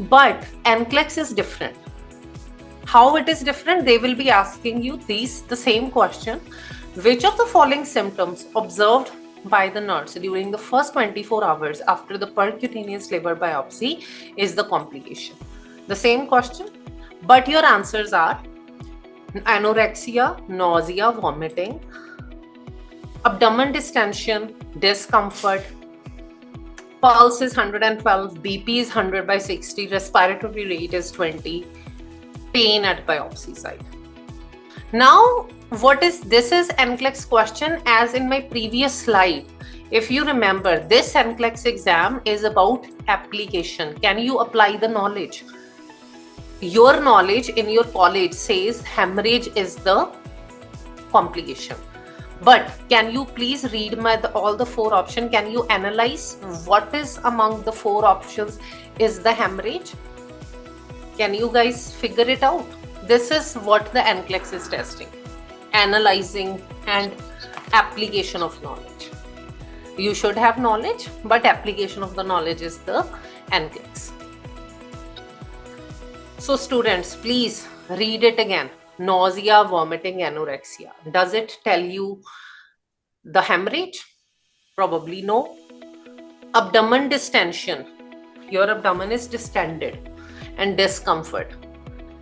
But NCLEX is different. How it is different? They will be asking you the same question. Which of the following symptoms observed by the nurse during the first 24 hours after the percutaneous liver biopsy is the complication? The same question, but your answers are anorexia, nausea, vomiting, abdomen distension, discomfort, pulse is 112, BP is 100/60, respiratory rate is 20, pain at biopsy site. Now, this is NCLEX question as in my previous slide. If you remember, this NCLEX exam is about application. Can you apply the knowledge? Your knowledge in your college says hemorrhage is the complication. But can you please read all the four options? Can you analyze what is among the four options is the hemorrhage? Can you guys figure it out? This is what the NCLEX is testing. Analyzing and application of knowledge. You should have knowledge, but application of the knowledge is the NCLEX. So students, please read it again. Nausea, vomiting, anorexia. Does it tell you the hemorrhage? Probably no. Abdomen distension. Your abdomen is distended. And discomfort.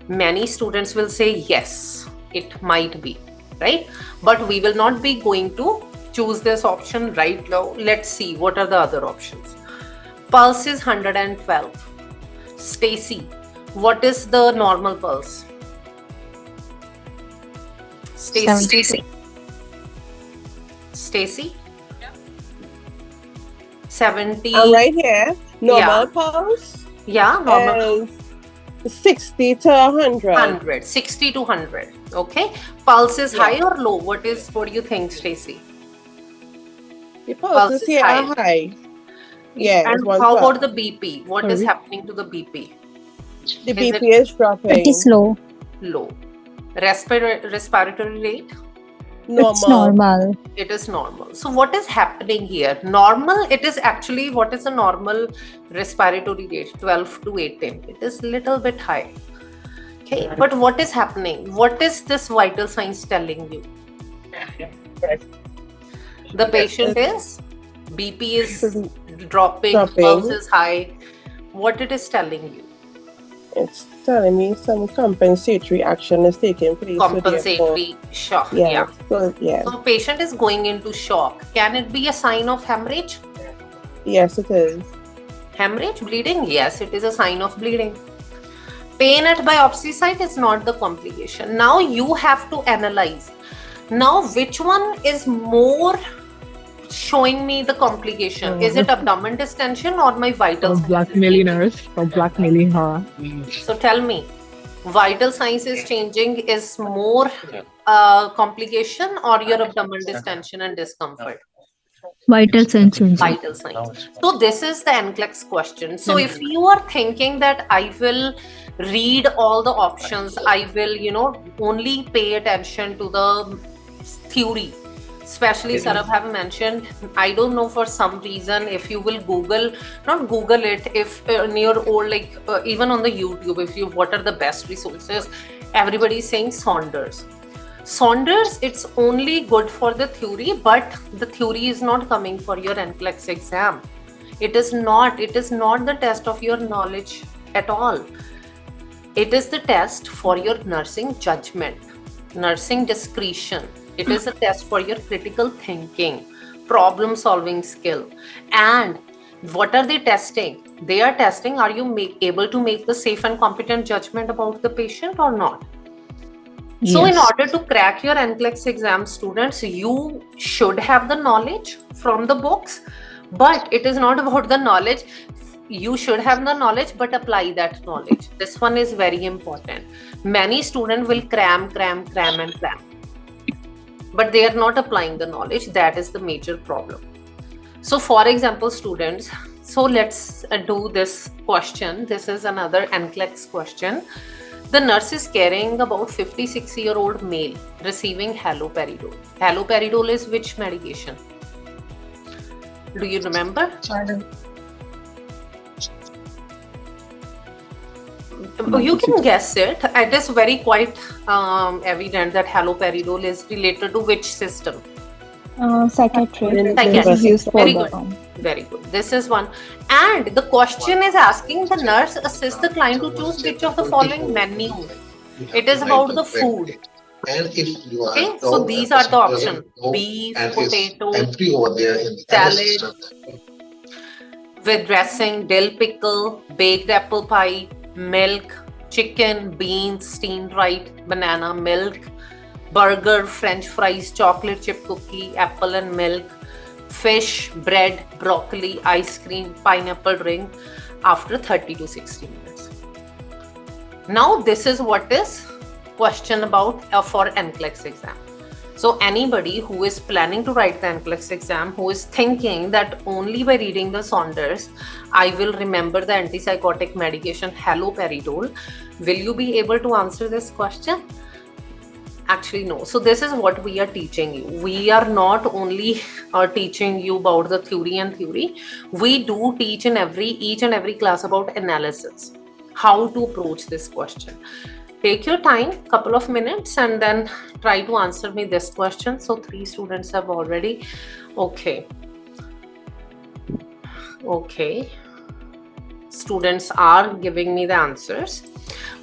Many students will say yes, it might be, right? But we will not be going to choose this option right now. Let's see what are the other options. Pulse is 112. Stacy, what is the normal pulse? Stacy. Stacy? Yeah. 70. I'm right here. Normal pulse. Yeah, normal. 60 to 100. 100. 60 to 100. Okay. Pulse is high or low? What do you think, Stacy? The pulse is here high. Yeah. And how about the BP? What is happening to the BP? The BP is dropping. It is low. Low. Respiratory rate? Normal. It's normal. It is normal. So what is happening here? Normal, it is actually, what is a normal respiratory rate? 12 to 18. It is little bit high. Okay, but what is happening? What is this vital signs telling you? The patient is, BP is dropping, pulse is high. What it is telling you? It's telling me some compensatory action is taking place. Compensatory shock. Yeah. So patient is going into shock. Can it be a sign of hemorrhage? Yes, it is. Hemorrhage, bleeding? Yes, it is a sign of bleeding. Pain at biopsy site is not the complication. Now you have to analyze. Now, which one is more showing me the complication? Is it abdomen distension or my vitals? Blackmailing nurse or blackmailing her. So tell me, vital signs is changing is more complication or your abdomen distension and discomfort? Vital signs changing. Vital signs. So this is the NCLEX question. So if you are thinking that I will read all the options, I will, only pay attention to the theory, especially Sarab have mentioned, I don't know, for some reason, if you will not Google it, if in your old, even on the YouTube, what are the best resources, everybody is saying Saunders, it's only good for the theory, but the theory is not coming for your NCLEX exam. It is not the test of your knowledge at all. It is the test for your nursing judgment, nursing discretion. It is a test for your critical thinking, problem solving skill. And what are they testing? They are testing, are you able to make the safe and competent judgment about the patient or not? Yes. So in order to crack your NCLEX exam, students, you should have the knowledge from the books, but it is not about the knowledge. You should have the knowledge, but apply that knowledge. This one is very important. Many students will cram, but they are not applying the knowledge. That is the major problem. So for example, students, so let's do this question. This is another NCLEX question. The nurse is carrying about 56-year-old male receiving haloperidol. Haloperidol is which medication? Do you remember? You can guess it. It is very quite evident that haloperidol is related to which system? Psychiatry. Very good. Very good. This is one. And the question is asking the nurse assist the client to choose which of the following menu. It is about the food. Okay, so these are the options: beef, potato, salad with dressing, dill pickle, baked apple pie, milk, chicken, beans, steamed right, banana, milk, burger, french fries, chocolate chip cookie, apple and milk, fish, bread, broccoli, ice cream, pineapple drink after 30 to 60 minutes. Now this is what is question about for NCLEX exam. So anybody who is planning to write the NCLEX exam, who is thinking that only by reading the Saunders, I will remember the antipsychotic medication haloperidol, will you be able to answer this question? Actually, no. So this is what we are teaching you. We are not only teaching you about the theory. We do teach in each and every class about analysis, how to approach this question. Take your time, couple of minutes, and then try to answer me this question. So 3 students have already. Okay. Students are giving me the answers.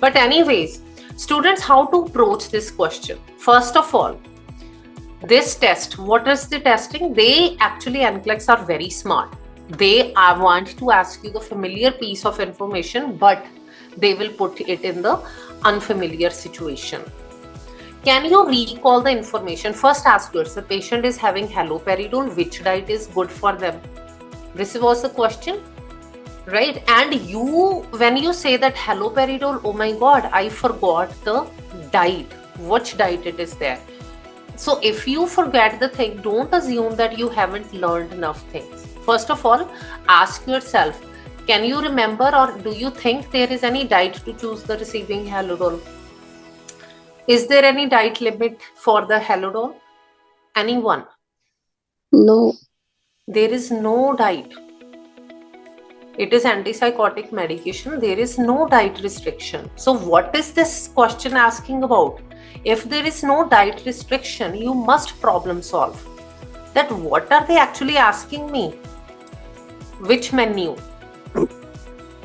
But anyways, students, how to approach this question? First of all, this test, what is the testing? They actually, NCLEX are very smart. They want to ask you the familiar piece of information, but they will put it in the unfamiliar situation. Can you recall the information? First ask yourself, the patient is having haloperidol, which diet is good for them? This was the question, right? And when you say that haloperidol, oh my God, I forgot the diet. Which diet it is there? So if you forget the thing, don't assume that you haven't learned enough things. First of all, ask yourself, can you remember or do you think there is any diet to choose the receiving haloperidol? Is there any diet limit for the haloperidol? Anyone? No. There is no diet. It is antipsychotic medication. There is no diet restriction. So what is this question asking about? If there is no diet restriction, you must problem solve. That what are they actually asking me? Which menu?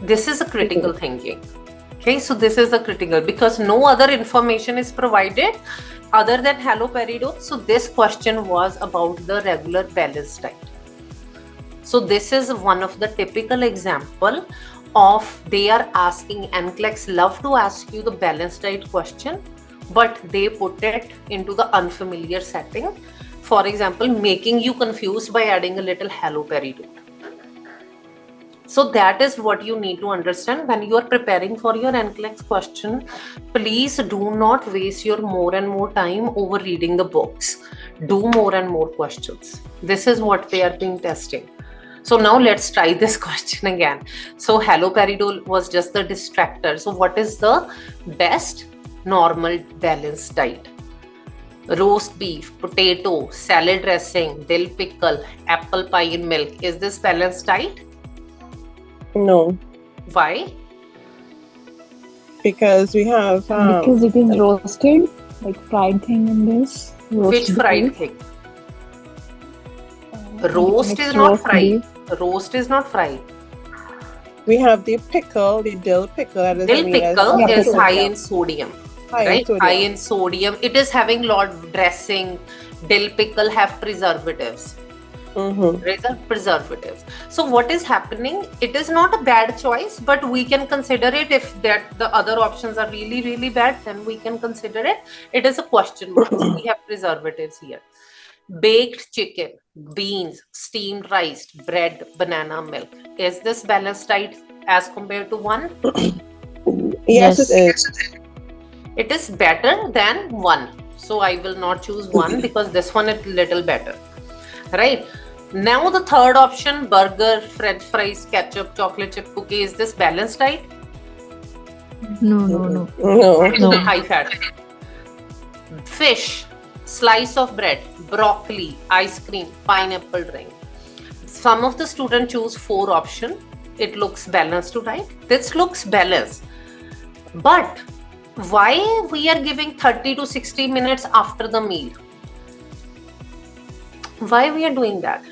This is a critical thinking. Okay, so this is a critical, because no other information is provided other than haloperidol. So this question was about the regular balanced diet. So this is one of the typical example of they are asking, NCLEX love to ask you the balanced diet question, but they put it into the unfamiliar setting. For example, making you confused by adding a little haloperidol. So that is what you need to understand when you are preparing for your NCLEX question. Please do not waste your more and more time over reading the books. Do more and more questions. This is what they are being testing. So now let's try this question again. So haloperidol was just the distractor. So what is the best normal balanced diet? Roast beef, potato, salad dressing, dill pickle, apple pie in milk. Is this balanced diet? No, Why? because we have Because it is roasted, like fried thing in this. Which Roast fried beef. thing? Roast is Mixed not roast fried. beef. Roast is not fried. we have the pickle, the dill pickle. That is Dill pickle Yeah, is pickle, high yeah. in sodium, High in right? sodium. High in sodium. It is having lot of dressing. Dill pickle have preservatives. Preservatives. So what is happening? It is not a bad choice, but we can consider it. If that the other options are really, really bad, then we can consider it. It is a question mark. We have preservatives here. Baked chicken, beans, steamed rice, bread, banana, milk. Is this balanced diet as compared to one? Yes, Yes. it is. It is better than one. So I will not choose one because this one is little better. Right? Now the third option, burger, french fries, ketchup, chocolate chip cookie. Is this balanced diet? No, no, no. No. No. High fat. Fish, slice of bread, broccoli, ice cream, pineapple drink. Some of the students choose 4 option. It looks balanced to diet. This looks balanced. But why we are giving 30 to 60 minutes after the meal? Why we are doing that?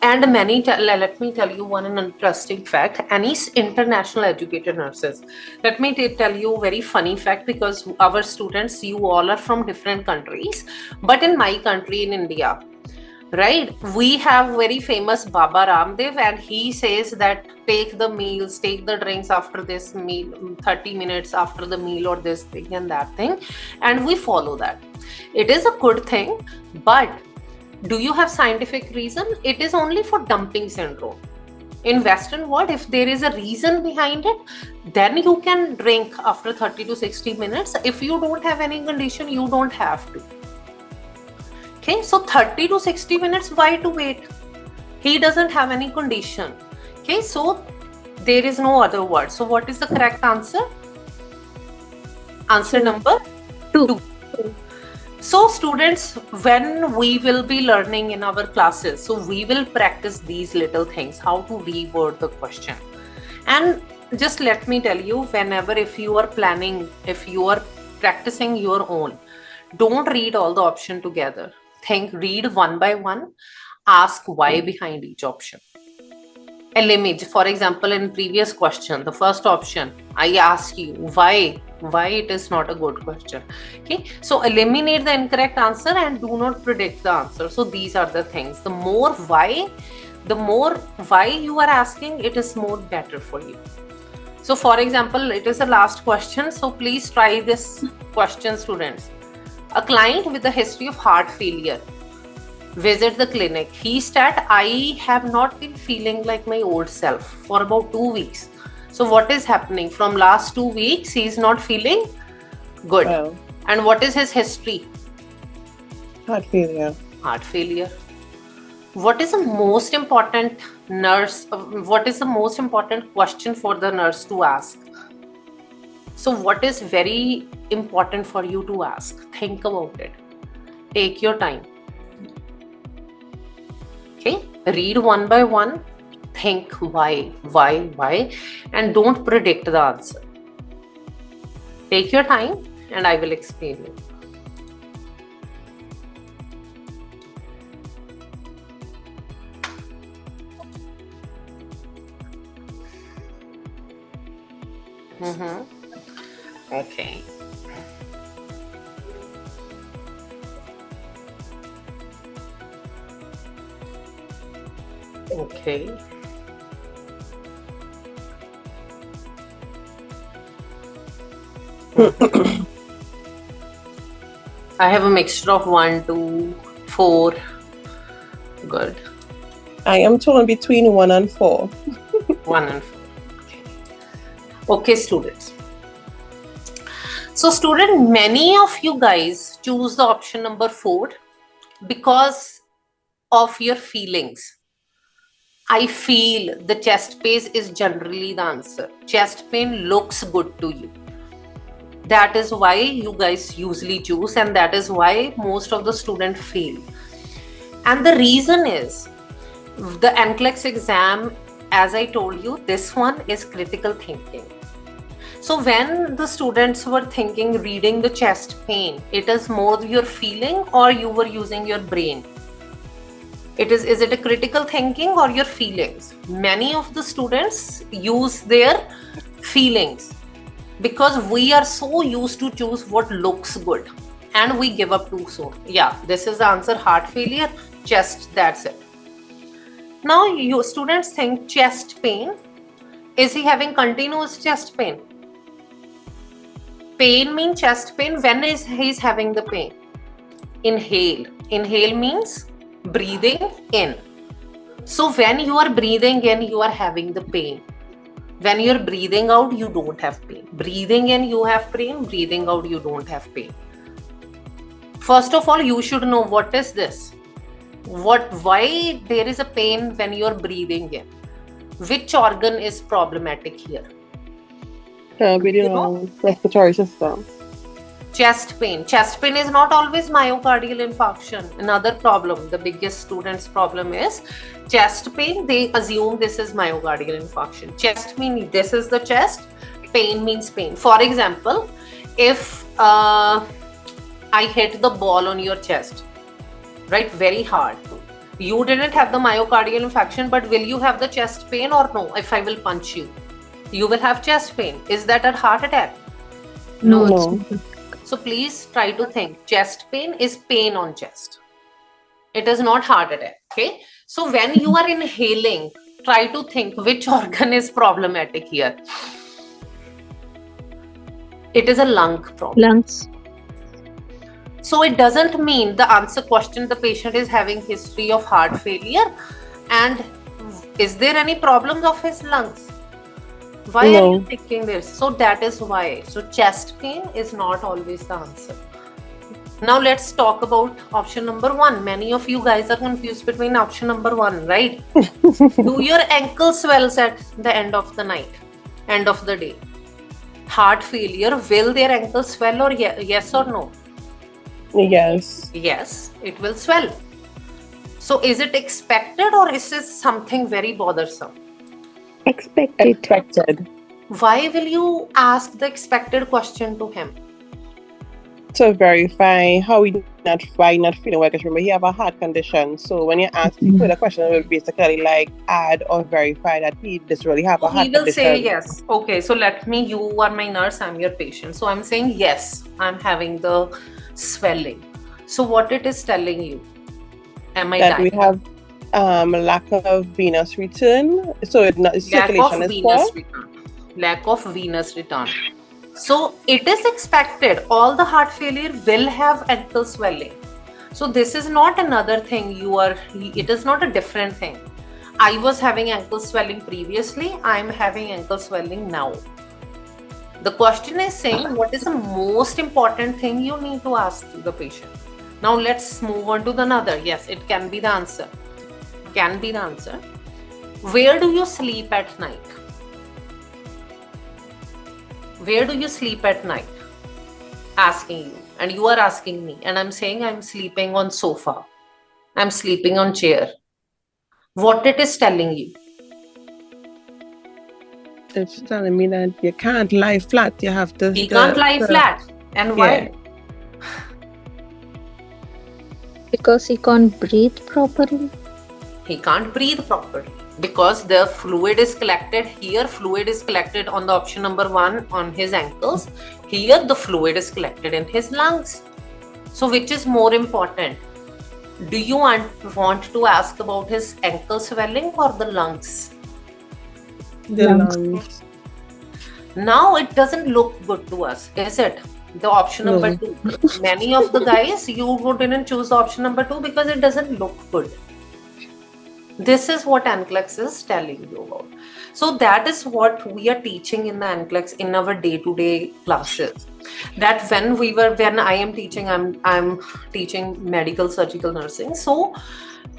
Let me tell you one interesting fact. Any international educated nurses, let me tell you a very funny fact, because our students, you all are from different countries, but in my country, in India, right, we have very famous Baba Ramdev, and he says that take the meals, take the drinks after this meal, 30 minutes after the meal, or this thing and that thing, and we follow that. It is a good thing, but do you have scientific reason? It is only for dumping syndrome. In Western world, if there is a reason behind it, then you can drink after 30 to 60 minutes. If you don't have any condition, you don't have to. Okay, so 30 to 60 minutes, why to wait? He doesn't have any condition. Okay, so there is no other word. So what is the correct answer? Answer number 2. So students, when we will be learning in our classes, so we will practice these little things, how to reword the question. And just let me tell you, whenever, if you are planning, if you are practicing your own, don't read all the option together. Read one by one, ask why behind each option. Eliminate, for example, in previous question, the first option, I ask you why it is not a good question. Okay, so eliminate the incorrect answer and do not predict the answer. So these are the things. The more why you are asking, it is more better for you. So for example, it is the last question, so please try this question, students. A client with a history of heart failure visit the clinic. He said, I have not been feeling like my old self for about 2 weeks. So what is happening? From last 2 weeks, he is not feeling good. Well, And what is his history? heart failure. Heart failure. What is the most important question for the nurse to ask? So what is very important for you to ask? Think about it. Take your time. Okay, read one by one, think why, and don't predict the answer. Take your time and I will explain you. Okay. Okay. I have a mixture of 1, 2, 4. Good. I am torn between 1 and 4. 1 and 4. Okay, students. So, student, many of you guys choose the option number 4 because of your feelings. I feel the chest pain is generally the answer. Chest pain looks good to you. That is why you guys usually choose, and that is why most of the students fail. And the reason is the NCLEX exam, as I told you, this one is critical thinking. So when the students were thinking, reading the chest pain, it is more your feeling or you were using your brain? Is it a critical thinking or your feelings? Many of the students use their feelings because we are so used to choose what looks good and we give up too soon. Yeah, this is the answer, heart failure, chest, that's it. Now you students think chest pain, is he having continuous chest pain? Pain means chest pain. When is he's having the pain? Inhale. Inhale means breathing in. So when you are breathing in, you are having the pain. When you're breathing out, you don't have pain. Breathing in, you have pain. Breathing out, you don't have pain. First of all, you should know what is this. Why there is a pain when you're breathing in. Which organ is problematic here? Respiratory system. Chest pain. Chest pain is not always myocardial infarction. Another problem, the biggest student's problem is chest pain. They assume this is myocardial infarction. Chest means this is the chest. Pain means pain. For example, if I hit the ball on your chest, right, very hard. You didn't have the myocardial infarction, but will you have the chest pain or no? If I will punch you, you will have chest pain. Is that a heart attack? No. So please try to think. Chest pain is pain on chest. It is not heart attack. Okay. So when you are inhaling, try to think which organ is problematic here. It is a lung problem. Lungs. So it doesn't mean the answer question the patient is having history of heart failure and is there any problems of his lungs? Why are you thinking this? So that is why. So chest pain is not always the answer. Now let's talk about option number 1. Many of you guys are confused between option number 1, right? Do your ankles swells at the end of the night, end of the day? Heart failure, will their ankles swell or yes or no? Yes. Yes, it will swell. So is it expected or is this something very bothersome? Expected. Why will you ask the expected question to him? To verify how why not feeling well, because remember he have a heart condition. So when you ask him the question, it will basically like add or verify that he does really have a heart condition. He will say yes. Okay, so you are my nurse, I'm your patient. So I'm saying yes, I'm having the swelling. So what it is telling you? Am I that dying? We have lack of venous return. So circulation is poor. Lack of venous return. So it is expected all the heart failure will have ankle swelling. So this is not another thing it is not a different thing. I was having ankle swelling previously, I am having ankle swelling now. The question is saying what is the most important thing you need to ask the patient. Now let's move on to another. Yes, it can be the answer. Can be the answer. Where do you sleep at night? Where do you sleep at night? Asking you. And you are asking me. And I'm saying I'm sleeping on sofa. I'm sleeping on chair. What it is telling you? It's telling me that you can't lie flat. You have to... He can't lie flat. And why? Because he can't breathe properly. He can't breathe properly. Because the fluid is collected here, fluid is collected on the option number 1 on his ankles. Here the fluid is collected in his lungs. So which is more important? Do you want to ask about his ankle swelling or the lungs? The Lungs. lungs. Now it doesn't look good to us, is it? The option No. number 2. Many of the guys, you didn't choose the option number 2 because it doesn't look good. This is what NCLEX is telling you about. So that is what we are teaching in the NCLEX in our day-to-day classes. That when I am teaching, I'm teaching medical surgical nursing. So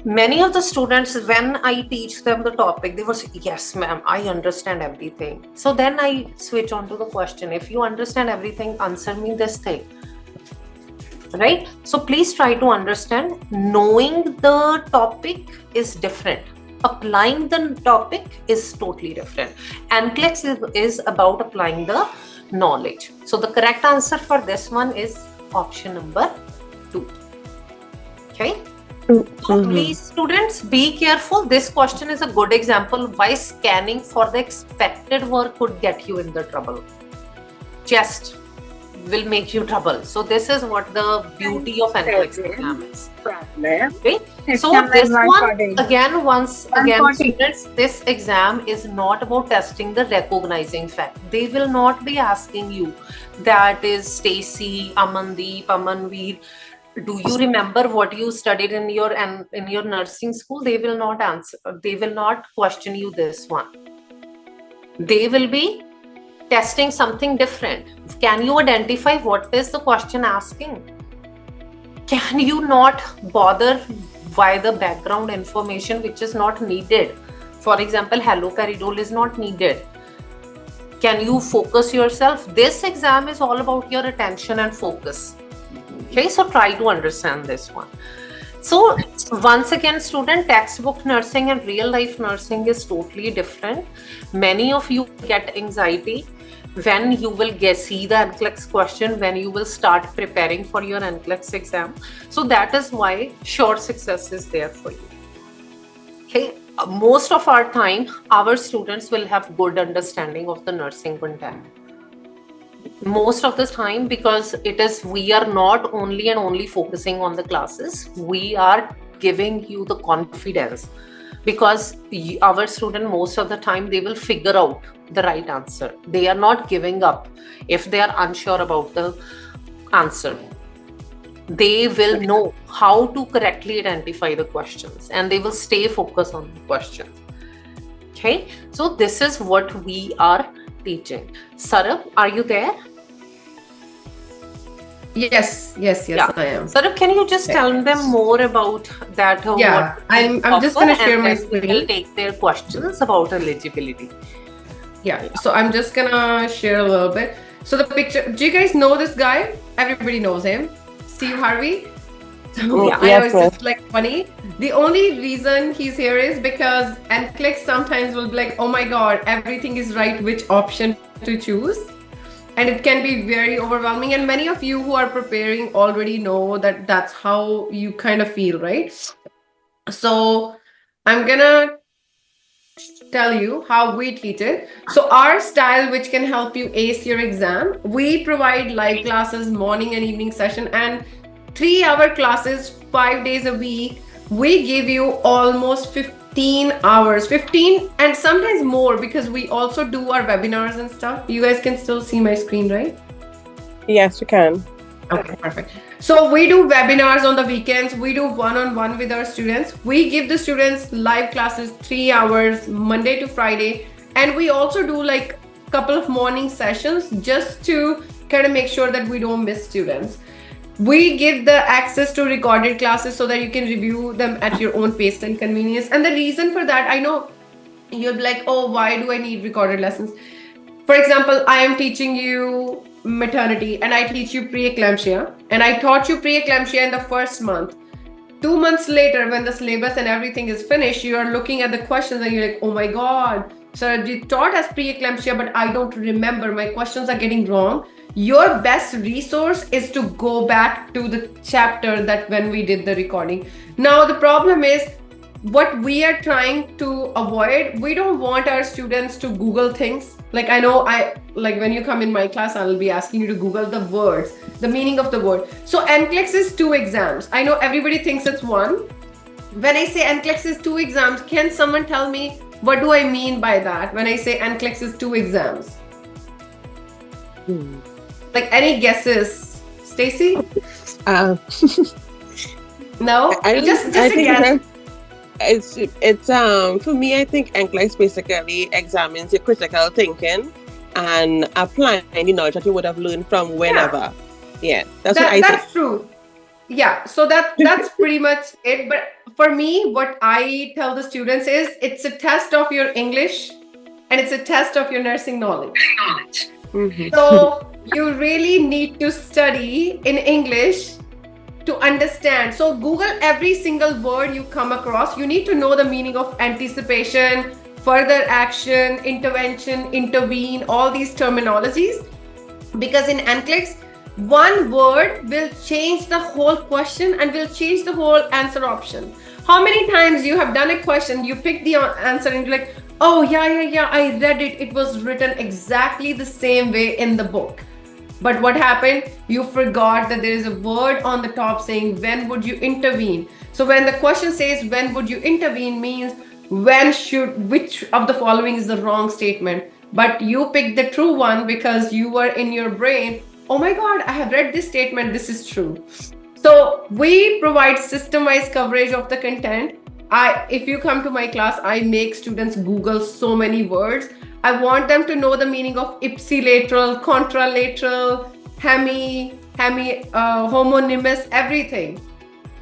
many of the students, when I teach them the topic, they will say, yes, ma'am, I understand everything. So then I switch on to the question. If you understand everything, answer me this thing. Right? So please try to understand. Knowing the topic is different. Applying the topic is totally different. NCLEX is about applying the knowledge. So the correct answer for this one is option number 2. Okay? So please, students, be careful. This question is a good example why scanning for the expected work could get you in the trouble. Chest will make you trouble. So this is what the beauty of NCLEX exam is. Okay? So this one, once again, students, this exam is not about testing the recognizing fact. They will not be asking you, that is Stacy, Amandeep, Amanveer, do you remember what you studied in your nursing school? They will not answer. They will not question you this one. They will be testing something different. Can you identify what is the question asking? Can you not bother by the background information which is not needed? For example, haloperidol is not needed. Can you focus yourself? This exam is all about your attention and focus. Okay, so try to understand this one. So once again, student, textbook nursing and real life nursing is totally different. Many of you get anxiety when you will see the NCLEX question, when you will start preparing for your NCLEX exam. So that is why SureSuccess is there for you. Okay, most of our time, our students will have good understanding of the nursing content. Most of the time, because we are not only focusing on the classes, we are giving you the confidence, because our student, most of the time, they will figure out the right answer. They are not giving up if they are unsure about the answer. They will know how to correctly identify the questions and they will stay focused on the questions. Okay, so this is what we are teaching. Sarab, are you there? Yes, I am. Sarab, can you just tell them more about that? Yeah, I'm just going to share my screen. We'll take their questions about eligibility. Yeah, so I'm just going to share a little bit. So the picture, do you guys know this guy? Everybody knows him. Steve Harvey. So I know it's just like funny. The only reason he's here is because NCLEX sometimes will be like, oh my God, everything is right, which option to choose. And it can be very overwhelming. And many of you who are preparing already know that that's how you kind of feel, right? So I'm gonna tell you how we teach it. So our style, which can help you ace your exam, we provide live classes, morning and evening session, and 3-hour classes 5 days a week. We give you almost 15 hours, 15 and sometimes more, because we also do our webinars and stuff. You guys can still see my screen, right? Yes, you can. Okay, perfect. So we do webinars on the weekends. We do one-on-one with our students. We give the students live classes 3 hours, Monday to Friday. And we also do like a couple of morning sessions just to kind of make sure that we don't miss students. We give the access to recorded classes so that you can review them at your own pace and convenience. And the reason for that, I know you'll be like, oh, why do I need recorded lessons? For example, I am teaching you maternity and I teach you pre-eclampsia, and I taught you pre-eclampsia in the first month. 2 months later, when the syllabus and everything is finished, you are looking at the questions and you're like, oh my God, Sarabjit taught us pre-eclampsia, but I don't remember. My questions are getting wrong. Your best resource is to go back to the chapter that when we did the recording. Now, the problem is what we are trying to avoid, we don't want our students to Google things. Like I know when you come in my class, I'll be asking you to Google the words, the meaning of the word. So NCLEX is 2 exams. I know everybody thinks it's 1. When I say NCLEX is 2 exams, can someone tell me what do I mean by that when I say NCLEX is 2 exams? Like any guesses? Stacy? No? Just a guess. It's for me, I think NCLEX basically examines your critical thinking and applying the knowledge that you would have learned from whenever. Yeah, that's what I think. That's true. Yeah, so that's pretty much it. But for me, what I tell the students is it's a test of your English and it's a test of your nursing knowledge. Mhm. So you really need to study in English to understand. So Google every single word you come across. You need to know the meaning of anticipation, further action, intervention, intervene, all these terminologies. Because in NCLEX, one word will change the whole question and will change the whole answer option. How many times you have done a question, you pick the answer and you're like, oh yeah, I read it. It was written exactly the same way in the book. But what happened? You forgot that there is a word on the top saying, when would you intervene? So when the question says, when would you intervene, means which of the following is the wrong statement? But you picked the true one because you were in your brain, oh my God, I have read this statement, this is true. So we provide system-wise coverage of the content. If you come to my class, I make students Google so many words. I want them to know the meaning of ipsilateral, contralateral, homonymous, everything.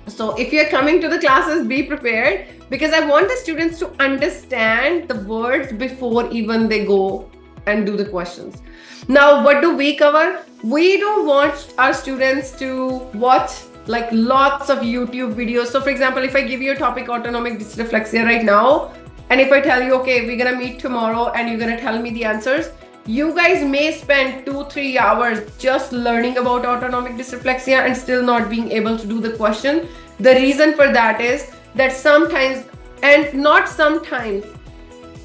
So if you're coming to the classes, be prepared because I want the students to understand the words before even they go and do the questions. Now, what do we cover? We don't want our students to watch like lots of YouTube videos. So for example, if I give you a topic autonomic dysreflexia right now, and if I tell you, okay, we're gonna meet tomorrow and you're gonna tell me the answers, you guys may spend 2-3 hours just learning about autonomic dysreflexia and still not being able to do the question. The reason for that is that sometimes, and not sometimes,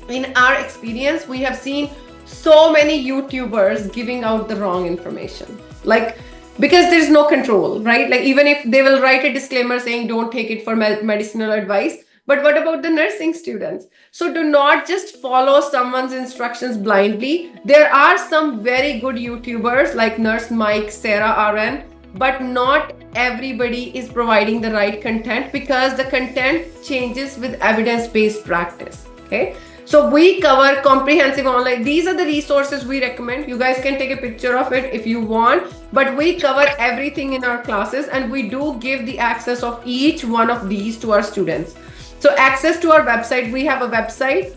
in our experience, we have seen so many YouTubers giving out the wrong information. Like, because there's no control, right? Like even if they will write a disclaimer saying don't take it for medicinal advice, but what about the nursing students? So do not just follow someone's instructions blindly. There are some very good YouTubers like Nurse Mike, Sarah RN, but not everybody is providing the right content because the content changes with evidence-based practice, okay? So we cover comprehensive online. These are the resources we recommend. You guys can take a picture of it if you want, but we cover everything in our classes and we do give the access of each one of these to our students. So access to our website, we have a website.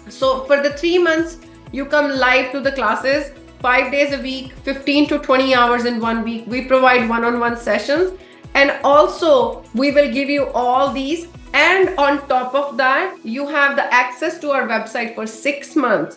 So for the 3 months, you come live to the classes 5 days a week, 15 to 20 hours in 1 week. We provide one-on-one sessions. And also we will give you all these. And on top of that, you have the access to our website for 6 months.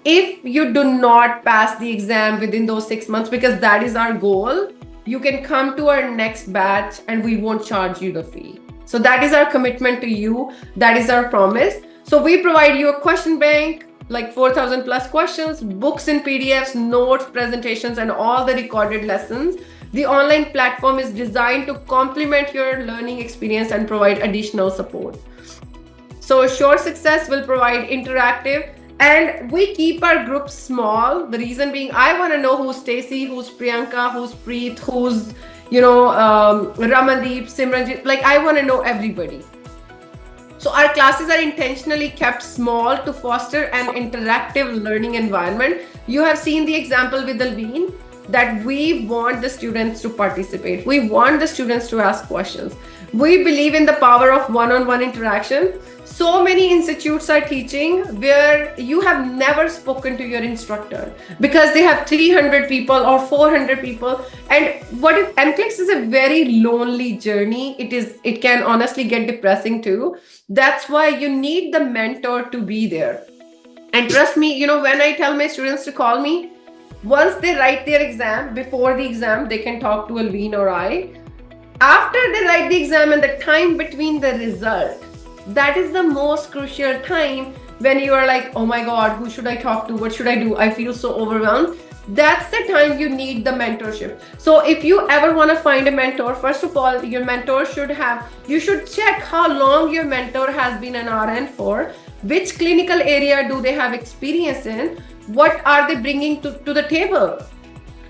If you do not pass the exam within those 6 months, because that is our goal, you can come to our next batch and we won't charge you the fee. So that is our commitment to you. That is our promise. So we provide you a question bank, like 4,000 plus questions, books in PDFs, notes, presentations, and all the recorded lessons. The online platform is designed to complement your learning experience and provide additional support. So SureSuccess will provide interactive, and we keep our groups small. The reason being, I want to know who's Stacy, who's Priyanka, who's Preet, who's Ramandeep, Simranjit. Like I want to know everybody. So our classes are intentionally kept small to foster an interactive learning environment. You have seen the example with Alveen that we want the students to participate. We want the students to ask questions. We believe in the power of one-on-one interaction. So many institutes are teaching where you have never spoken to your instructor because they have 300 people or 400 people. And what if NCLEX is a very lonely journey? It can honestly get depressing too. That's why you need the mentor to be there. And trust me, when I tell my students to call me, once they write their exam, before the exam, they can talk to Alveen or I. After they write the exam and the time between the result, that is the most crucial time when you are like, oh my God, who should I talk to? What should I do? I feel so overwhelmed. That's the time you need the mentorship. So if you ever want to find a mentor, first of all, your mentor you should check how long your mentor has been an RN for, which clinical area do they have experience in, what are they bringing to the table.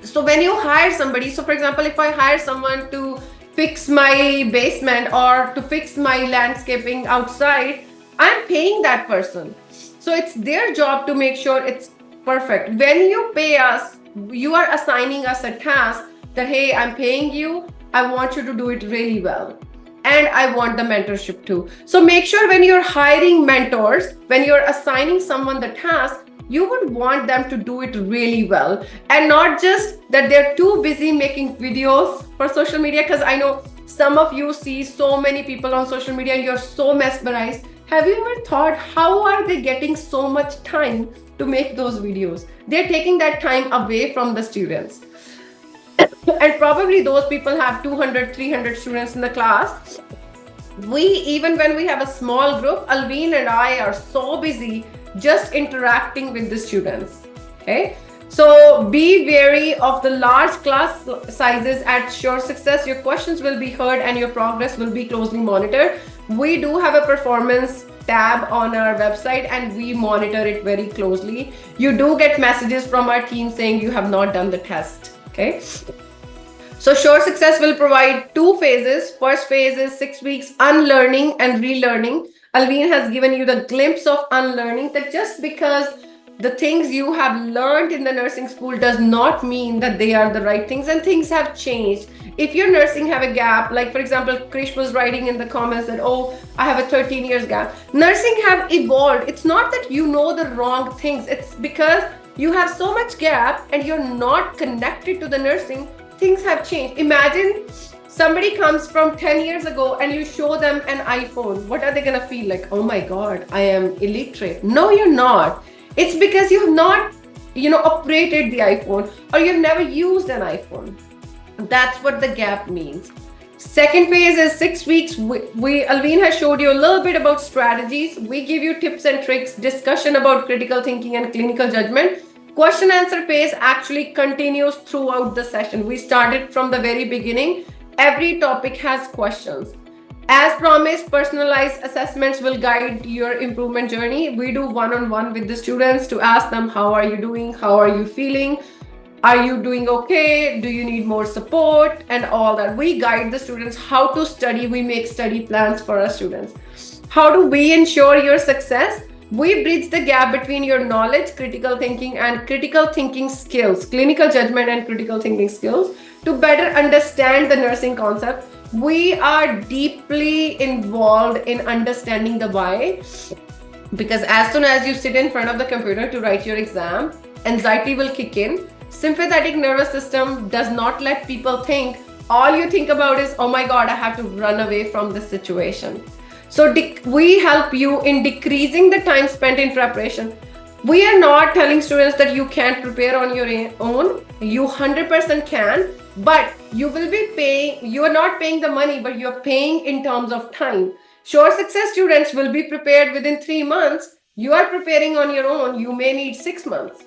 So when you hire somebody, so for example, if I hire someone to fix my basement or to fix my landscaping outside, I'm paying that person. So it's their job to make sure it's perfect. When you pay us, you are assigning us a task that, hey, I'm paying you, I want you to do it really well. And I want the mentorship too. So make sure when you're hiring mentors, when you're assigning someone the task, you would want them to do it really well, and not just that they're too busy making videos for social media. Because I know some of you see so many people on social media and you're so mesmerized. Have you ever thought, how are they getting so much time to make those videos? They're taking that time away from the students. And probably those people have 200, 300 students in the class. Even when we have a small group, Alveen and I are so busy just interacting with the students. Okay, so be wary of the large class sizes at SureSuccess. Your questions will be heard and your progress will be closely monitored. We do have a performance tab on our website and we monitor it very closely. You do get messages from our team saying you have not done the test. Okay, so SureSuccess will provide 2 phases. First phase is 6 weeks unlearning and relearning. Alveen has given you the glimpse of unlearning, that just because the things you have learned in the nursing school does not mean that they are the right things, and things have changed. If your nursing have a gap, like for example, Krish was writing in the comments that, oh, I have a 13 years gap. Nursing have evolved. It's not that you know the wrong things. It's because you have so much gap and you're not connected to the nursing. Things have changed. Imagine somebody comes from 10 years ago and you show them an iPhone. What are they going to feel like? Oh my God, I am illiterate. No, you're not. It's because you have not, operated the iPhone, or you've never used an iPhone. That's what the gap means. Second phase is 6 weeks. Alveen has showed you a little bit about strategies. We give you tips and tricks, discussion about critical thinking and clinical judgment. Question answer phase actually continues throughout the session. We started from the very beginning. Every topic has questions. As promised, personalized assessments will guide your improvement journey. We do one-on-one with the students to ask them, how are you doing? How are you feeling? Are you doing okay? Do you need more support? And all that. We guide the students how to study. We make study plans for our students. How do we ensure your success? We bridge the gap between your knowledge, critical thinking, and critical thinking skills, clinical judgment and critical thinking skills, to better understand the nursing concept. We are deeply involved in understanding the why, because as soon as you sit in front of the computer to write your exam, anxiety will kick in. Sympathetic nervous system does not let people think. All you think about is, oh my God, I have to run away from this situation. So we help you in decreasing the time spent in preparation. We are not telling students that you can't prepare on your own. You 100% can, but you will be paying, you are not paying the money, but you're paying in terms of time. SureSuccess students will be prepared within 3 months. You are preparing on your own, you may need 6 months.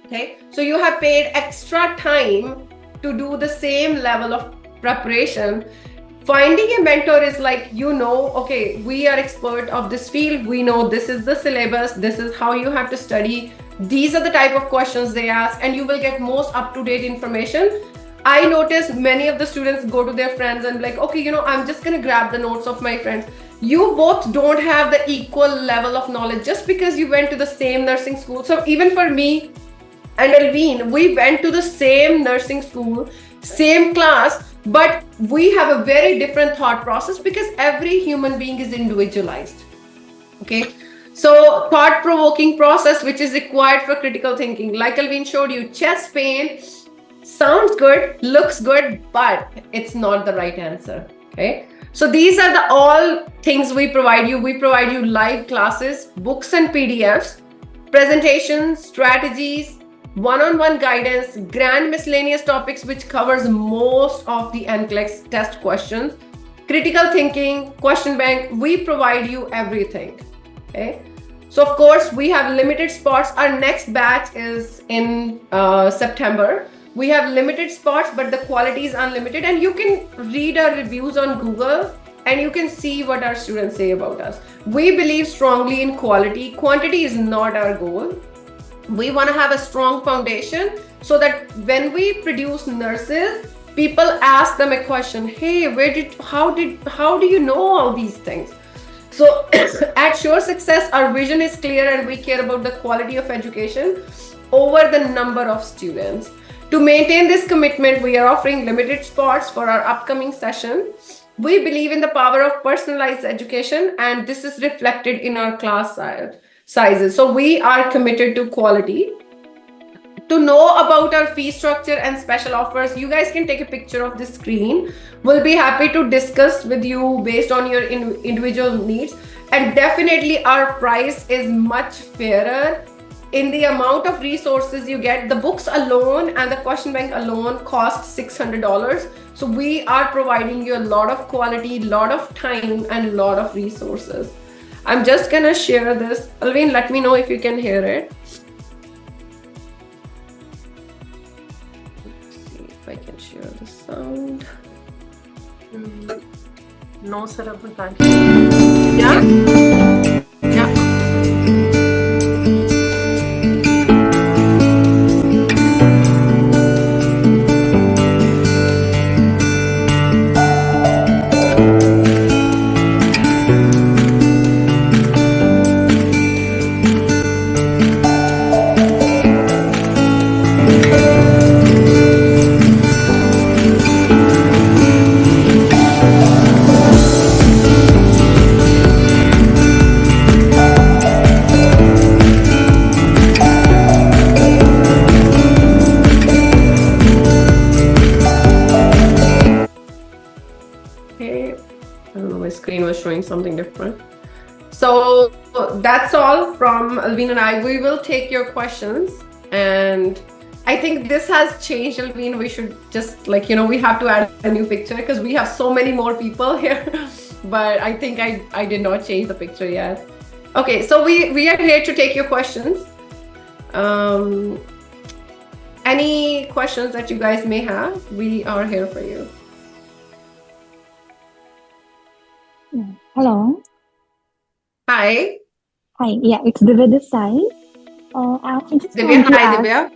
Okay, so you have paid extra time to do the same level of preparation. Finding a mentor is like, okay, we are expert of this field. We know this is the syllabus. This is how you have to study. These are the type of questions they ask, and you will get most up-to-date information. I noticed many of the students go to their friends and like, okay, I'm just going to grab the notes of my friends. You both don't have the equal level of knowledge just because you went to the same nursing school. So even for me and Alveen, we went to the same nursing school, same class, but we have a very different thought process because every human being is individualized. Okay, so thought-provoking process which is required for critical thinking. Like Alveen showed you, chest pain sounds good, looks good, but it's not the right answer. Okay, so these are the all things we provide you. We provide you live classes, books and PDFs, presentations, strategies, one-on-one guidance, grand miscellaneous topics which covers most of the NCLEX test questions. critical thinking, question bank, we provide you everything. Okay. So of course we have limited spots. Our next batch is in September. We have limited spots, but the quality is unlimited, and you can read our reviews on Google and you can see what our students say about us. We believe strongly in quality. Quantity is not our goal. We want to have a strong foundation so that when we produce nurses, people ask them a question, hey, how do you know all these things? So at SureSuccess, our vision is clear and we care about the quality of education over the number of students. To maintain this commitment, we are offering limited spots for our upcoming session. We believe in the power of personalized education, and this is reflected in our class sizes. So we are committed to quality. To know about our fee structure and special offers, you guys can take a picture of the screen. We'll be happy to discuss with you based on your individual needs. And definitely our price is much fairer in the amount of resources you get. The books alone and the question bank alone cost $600. So we are providing you a lot of quality, lot of time, and a lot of resources. I'm just gonna share this. Alveen, let me know if you can hear it. If I can share the sound. No, Sarah, we can't. Yeah? Yeah. Showing something different. So that's all from Alveen and I. We will take your questions, and I think this has changed, Alveen. We should just we have to add a new picture because we have so many more people here. But I think I did not change the picture yet. Okay, so we are here to take your questions. Any questions that you guys may have, we are here for you. Hello. Hi. Hi. Yeah, it's Divya this side. I just Divya, want to hi, ask, Divya.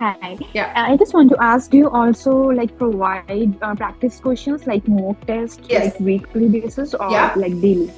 Hi. Yeah. I just want to ask, do you also provide practice questions like mock test, Yes. weekly basis or daily?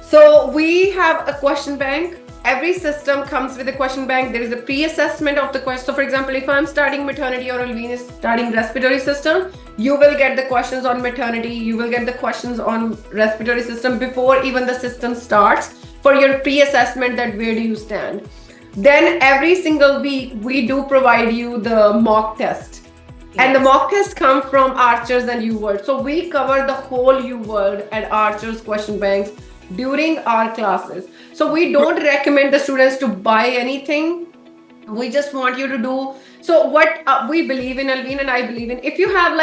So we have a question bank. Every system comes with a question bank. There is a pre-assessment of the question. So for example, if I'm starting maternity or Alveen is starting respiratory system, you will get the questions on maternity. You will get the questions on respiratory system before even the system starts for your pre-assessment that where do you stand. Then every single week, we do provide you the mock test. Yes. And the mock tests come from Archers and UWorld. So we cover the whole UWorld at Archers question banks during our classes. So we don't recommend the students to buy anything. We just want you to do. So what we believe in, Alveen and I believe in, if you have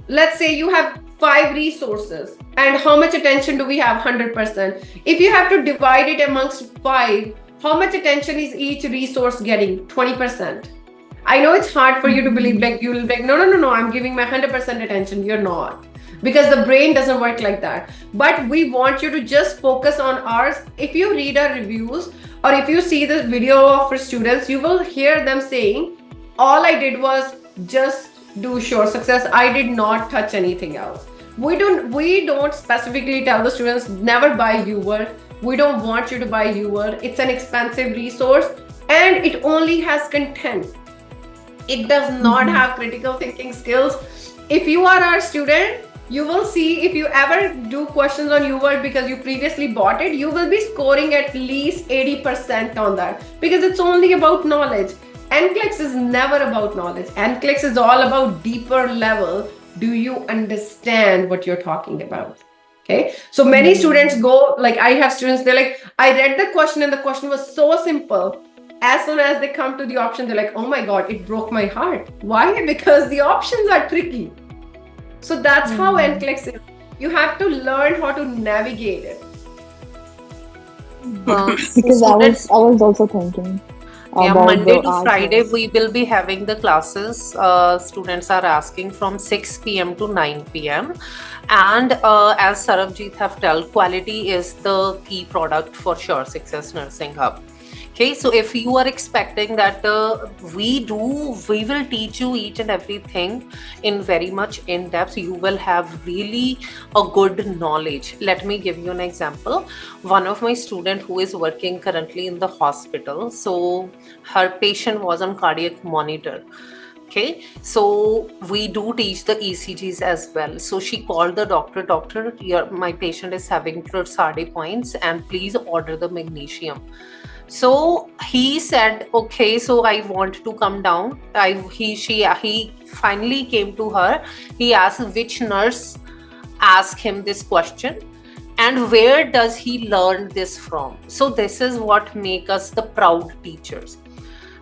let's say you have 5 resources, and how much attention do we have? 100%. If you have to divide it amongst 5, how much attention is each resource getting? 20%. I know it's hard for you to believe, you'll be no, I'm giving my 100% attention. You're not. Because the brain doesn't work like that. But we want you to just focus on ours. If you read our reviews or if you see the video of our students, you will hear them saying, all I did was just do SureSuccess. I did not touch anything else. We don't specifically tell the students never buy UWorld. We don't want you to buy UWorld. It's an expensive resource and it only has content. It does not have critical thinking skills. If you are our student, you will see if you ever do questions on UWorld because you previously bought it, you will be scoring at least 80% on that because it's only about knowledge. NCLEX is never about knowledge. NCLEX is all about deeper level. Do you understand what you're talking about? Okay. So many students go, I have students, they're like, I read the question and the question was so simple. As soon as they come to the option, they're like, oh my God, it broke my heart. Why? Because the options are tricky. So that's how NCLEX is. You have to learn how to navigate it. Because I was also thinking Yeah, about Monday the to Friday, hours. we will be having the classes. Students are asking from 6 p.m. to 9 p.m. And as Sarabjit have told, quality is the key product for SureSuccess Nursing Hub. Okay, so if you are expecting that we will teach you each and everything in very much in depth, you will have really a good knowledge. Let me give you an example. One of my student who is working currently in the hospital, so her patient was on cardiac monitor. Okay, so we do teach the ECGs as well. So she called the doctor, my patient is having Trotsardi points and please order the magnesium. So he said, okay, so I want to come down. He finally came to her. He asked which nurse asked him this question and where does he learn this from. So this is what make us the proud teachers.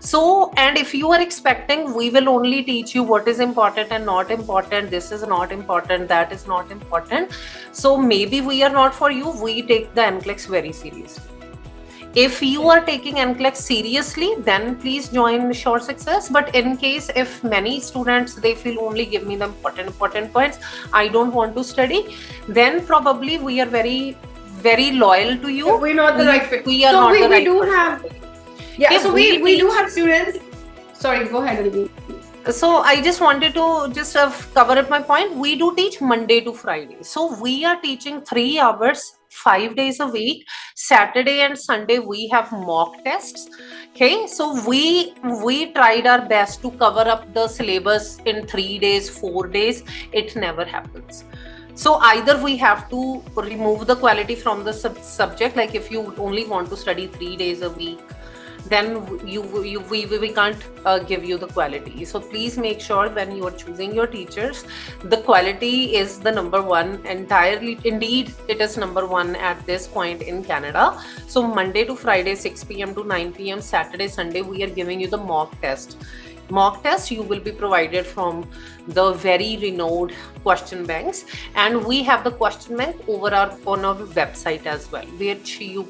So, and if you are expecting we will only teach you what is important and not important, this is not important, that is not important, so maybe we are not for you. We take the NCLEX very seriously. If you are taking NCLEX seriously, then please join SureSuccess. But in case if many students, they feel only give me the important points, I don't want to study, then probably we are very, very loyal to you. We're not the right fit. We are so not we, the we right do person. have, yeah, If so we do have students. Sorry, go ahead, Alveen. So I just wanted to just cover up my point. We do teach Monday to Friday. So we are teaching 3 hours, 5 days a week. Saturday and Sunday we have mock tests. Okay, so we tried our best to cover up the syllabus in 3 days, 4 days. It never happens. So either we have to remove the quality from the subject, like if you only want to study 3 days a week, then we can't give you the quality. So please make sure when you are choosing your teachers, the quality is the number one entirely. Indeed, it is number one at this point in Canada. So Monday to Friday, 6 p.m. to 9 p.m. Saturday, Sunday, we are giving you the mock test. Mock test you will be provided from the very renowned question banks, and we have the question bank on our website as well, which you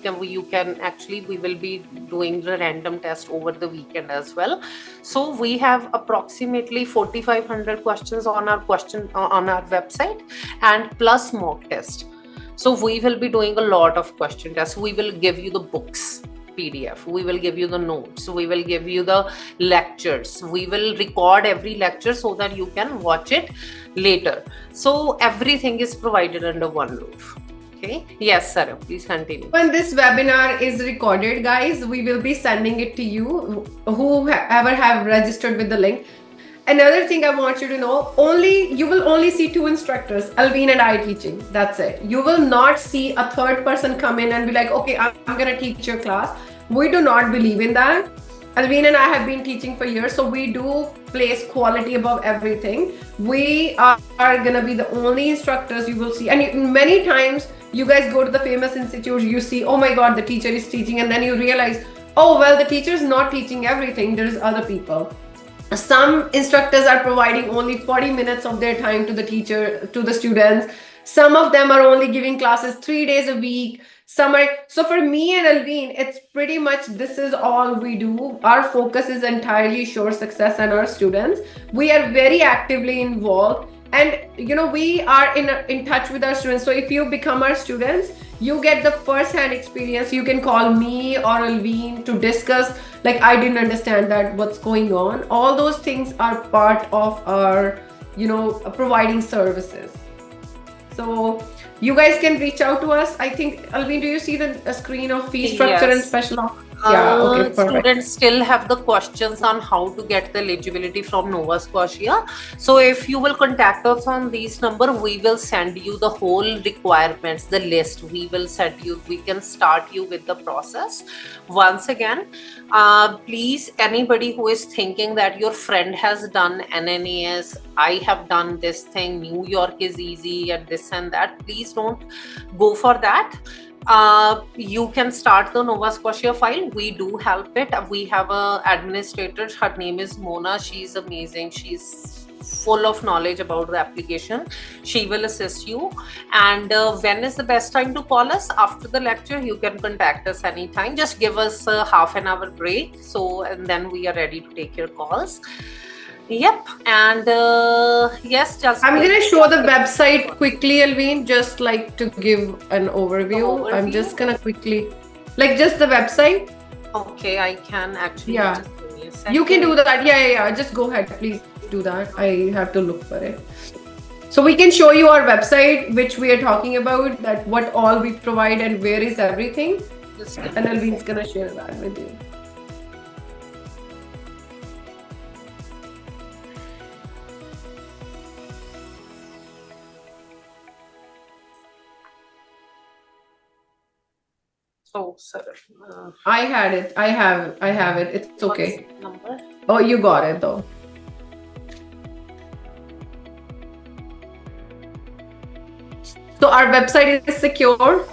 can actually, we will be doing the random test over the weekend as well. So we have approximately 4,500 questions on our website and plus mock test. So we will be doing a lot of question tests. We will give you the books PDF, we will give you the notes, we will give you the lectures, we will record every lecture so that you can watch it later. So everything is provided under one roof. Okay, yes, Sarah, please continue. When this webinar is recorded, guys, we will be sending it to you, whoever have registered with the link. Another thing I want you to know, you will only see 2 instructors, Alveen and I teaching. That's it. You will not see a third person come in and be like, okay, I'm going to teach your class. We do not believe in that. Alveen and I have been teaching for years, so we do place quality above everything. We are going to be the only instructors you will see. And many times you guys go to the famous institutes, you see, oh my God, the teacher is teaching. And then you realize, oh, well, the teacher is not teaching everything. There's other people. Some instructors are providing only 40 minutes of their time to the students. Some of them are only giving classes 3 days a week. So for me and Alveen, it's pretty much, this is all we do. Our focus is entirely SureSuccess and our students. We are very actively involved, and we are in touch with our students. So if you become our students, you get the first-hand experience. You can call me or Alveen to discuss, like, I didn't understand that, what's going on. All those things are part of our, providing services. So you guys can reach out to us. I think, Alveen, do you see the screen of fee structure and special offer? Yeah, okay, perfect. Students still have the questions on how to get the eligibility from Nova Scotia. So if you will contact us on these number, we will send you the whole requirements, the list. We can start you with the process. Once again, please, anybody who is thinking that your friend has done NNAS, I have done this thing, New York is easy and this and that, please don't go for that. You can start the Nova Scotia file. We do help it. We have a administrator. Her name is Mona. She's amazing. She's full of knowledge about the application. She will assist you. And when is the best time to call us? After the lecture, you can contact us anytime. Just give us a half an hour break. And then we are ready to take your calls. Yep. And yes, just I'm going to show the website quickly, Alveen, just like to give an overview. I'm just going to quickly, like just the website. Okay, I can actually. Yeah. Just give me a second. You can do that. Yeah. Just go ahead. Please do that. I have to look for it. So we can show you our website, which we are talking about, that what all we provide and where is everything. And Alveen's going to share that with you. Oh, sorry. I had it. I have it. It's okay. Number? Oh, you got it though. So our website is secure.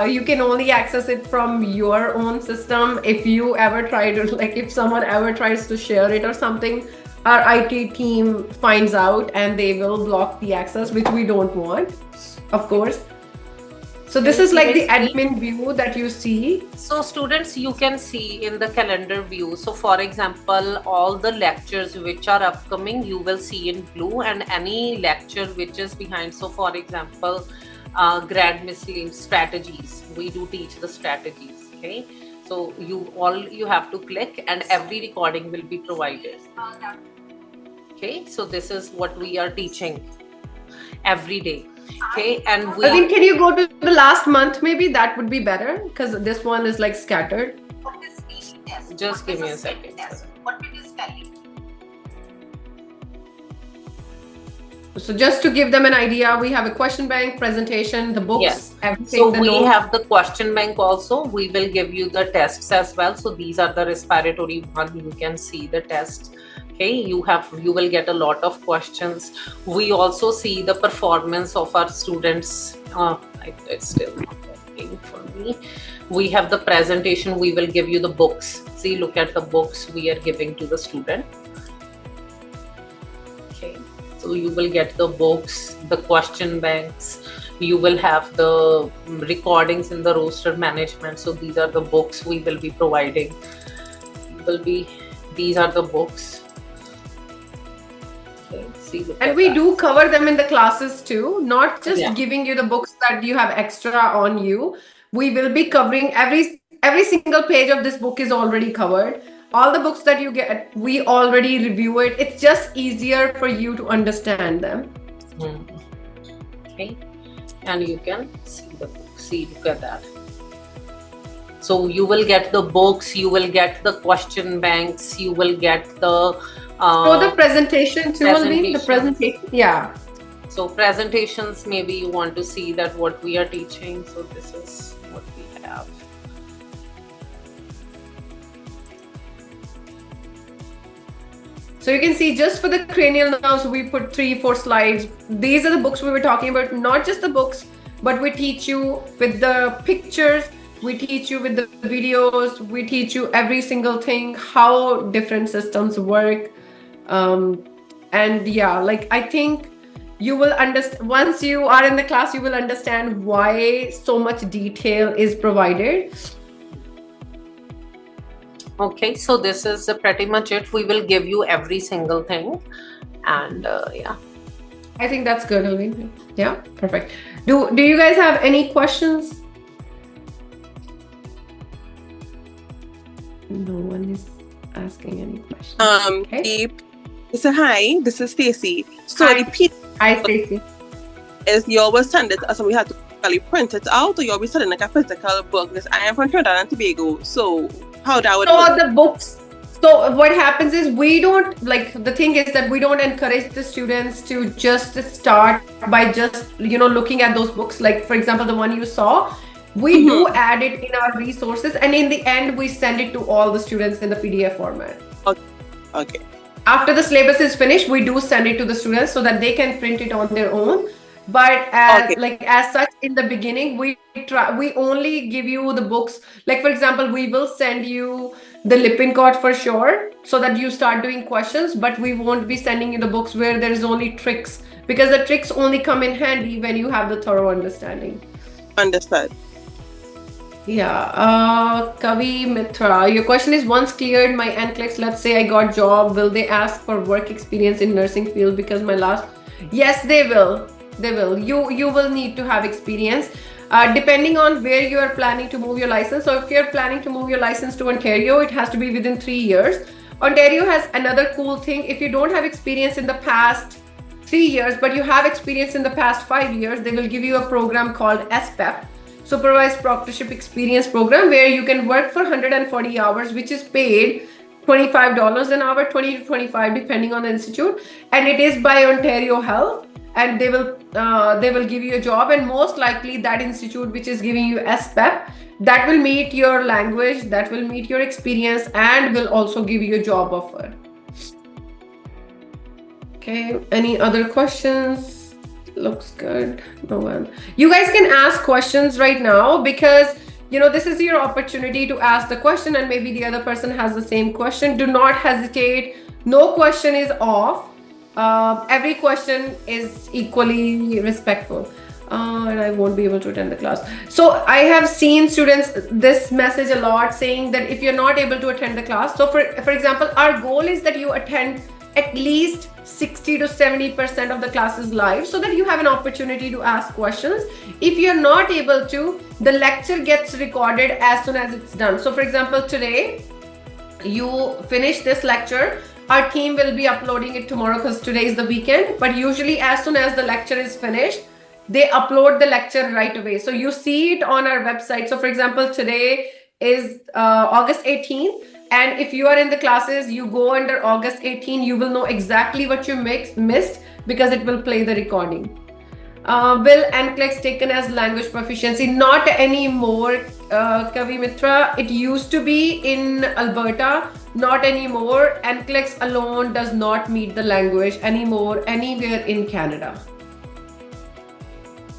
You can only access it from your own system. If you ever try to, like, if someone ever tries to share it or something, our IT team finds out and they will block the access, which we don't want, of course. So this is like the admin view that you see. So students, you can see in the calendar view. So for example, all the lectures which are upcoming, you will see in blue, and any lecture which is behind. So for example, grad miscellaneous strategies, we do teach the strategies. Okay. So you have to click and every recording will be provided. Okay. So this is what we are teaching every day. Okay, and I mean, can you go to the last month? Maybe that would be better because this one is like scattered. Just give me a second. What it is telling. So just to give them an idea, we have a question bank, presentation, the books, yes. everything. So we have the question bank also. We will give you the tests as well. So these are the respiratory one. You can see the test. Okay, you will get a lot of questions. We also see the performance of our students. It's still not working for me. We have the presentation. We will give you the books. See, look at the books we are giving to the student. Okay, so you will get the books, the question banks. You will have the recordings in the roster management. So these are the books we will be providing. These are the books. And we do cover them in the classes too, not just giving you the books that you have extra on you. We will be covering every single page of this book is already covered. All the books that you get, we already review it. It's just easier for you to understand them. Okay, and you can see the book. See, look at that. So you will get the books, you will get the question banks, you will get the the presentation too, Alveen, the presentation. Yeah. So presentations, maybe you want to see that what we are teaching. So this is what we have. So you can see just for the cranial nerves, we put 3-4 slides. These are the books we were talking about, not just the books, but we teach you with the pictures. We teach you with the videos. We teach you every single thing, how different systems work. And yeah, like I think you will understand once you are in the class, you will understand why so much detail is provided. Okay, so this is pretty much it. We will give you every single thing, and yeah. I think that's good, Alveen. Yeah, perfect. Do you guys have any questions? No one is asking any questions. Okay. So hi, this is Stacy. So hi. the Hi, Stacy. Is you always send it, so we have to really print it out, or you always send it like a physical book? Because I am from Trinidad and Tobago, so how that would work? The books. So what happens is we don't, like, the thing is that we don't encourage the students to just start by just, looking at those books. Like, for example, the one you saw, we do add it in our resources, and in the end, we send it to all the students in the PDF format. Okay. After the syllabus is finished, we do send it to the students so that they can print it on their own. But as Okay. like as such, in the beginning, we only give you the books. Like for example, we will send you the Lippincott for sure, so that you start doing questions. But we won't be sending you the books where there is only tricks, because the tricks only come in handy when you have the thorough understanding. Understood. Yeah, Kavi Mitra, your question is, once cleared my NCLEX, let's say I got job, will they ask for work experience in nursing field? Because my last, yes, they will. They will. You will need to have experience, depending on where you are planning to move your license. So if you're planning to move your license to Ontario, it has to be within 3 years. Ontario has another cool thing. If you don't have experience in the past 3 years, but you have experience in the past 5 years, they will give you a program called SPEP, Supervised Proctorship Experience Program, where you can work for 140 hours, which is paid $25 an hour, 20 to 25 depending on the institute, and it is by Ontario Health, and they will give you a job, and most likely that institute which is giving you SPEP, that will meet your language, that will meet your experience, and will also give you a job offer. Okay, any other questions? Looks good. No one. You guys can ask questions right now, because this is your opportunity to ask the question, and maybe the other person has the same question. Do not hesitate. No question is off. Every question is equally respectful. And I won't be able to attend the class. So I have seen students this message a lot, saying that if you're not able to attend the class, so for example, our goal is that you attend at least 60 to 70% of the classes live, so that you have an opportunity to ask questions. If you're not able to, the lecture gets recorded as soon as it's done. So for example, today you finish this lecture, our team will be uploading it tomorrow because today is the weekend, but usually as soon as the lecture is finished, they upload the lecture right away. So you see it on our website. So for example, today is August 18th. And if you are in the classes, you go under August 18, you will know exactly what you missed, because it will play the recording. Will NCLEX taken as language proficiency? Not anymore, Kavi Mitra. It used to be in Alberta, not anymore. NCLEX alone does not meet the language anymore anywhere in Canada.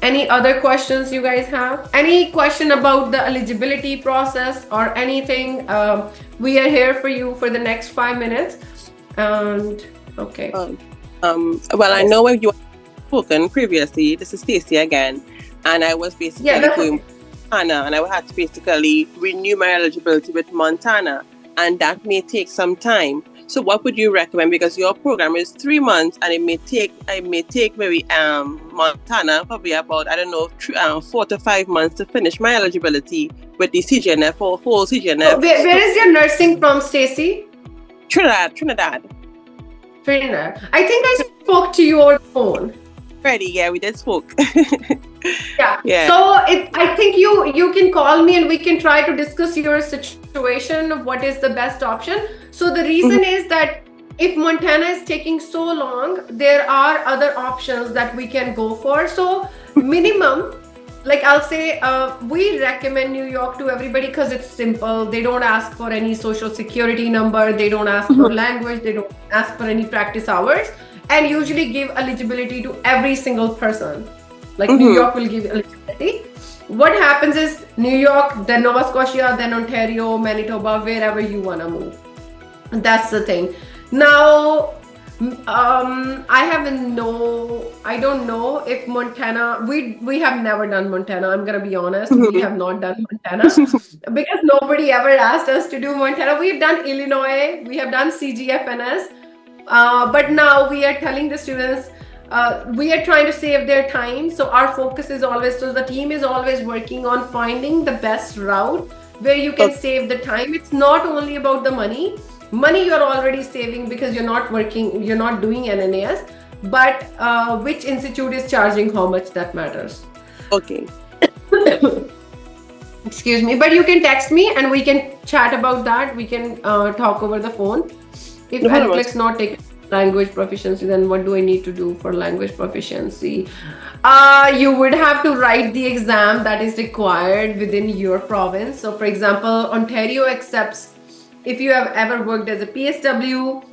Any other questions you guys have? Any question about the eligibility process or anything? We are here for you for the next 5 minutes. And okay. Well, I know you spoken previously. This is Stacey again, and I was basically going to Montana, and I had to basically renew my eligibility with Montana, and that may take some time. So what would you recommend? Because your program is 3 months, and it may take maybe Montana probably about 4 to 5 months to finish my eligibility with the CGNF or whole CGNF. Where is your nursing from, Stacey? Trinidad. I think I spoke to you over the phone. Ready? Yeah, we did spoke. Yeah. So I think you can call me and we can try to discuss your situation. What is the best option? So the reason is that if Montana is taking so long, there are other options that we can go for. So minimum, like I'll say, we recommend New York to everybody because it's simple. They don't ask for any social security number. They don't ask for language. They don't ask for any practice hours, and usually give eligibility to every single person. Like New York will give eligibility. What happens is New York, then Nova Scotia, then Ontario, Manitoba, wherever you want to move. That's the thing. Now, I don't know if Montana, we have never done Montana. I'm going to be honest. We have not done Montana because nobody ever asked us to do Montana. We've done Illinois. We have done CGFNS. But now we are telling the students, we are trying to save their time. So our focus is always, so the team is always working on finding the best route where you can save the time. It's not only about the money. Money you're already saving because you're not working, you're not doing NNAS, but which institute is charging how much, that matters. Okay. Excuse me, but you can text me and we can chat about that. We can talk over the phone. If NCLEX not take language proficiency, then what do I need to do for language proficiency? You would have to write the exam that is required within your province. So for example, Ontario accepts, if you have ever worked as a PSW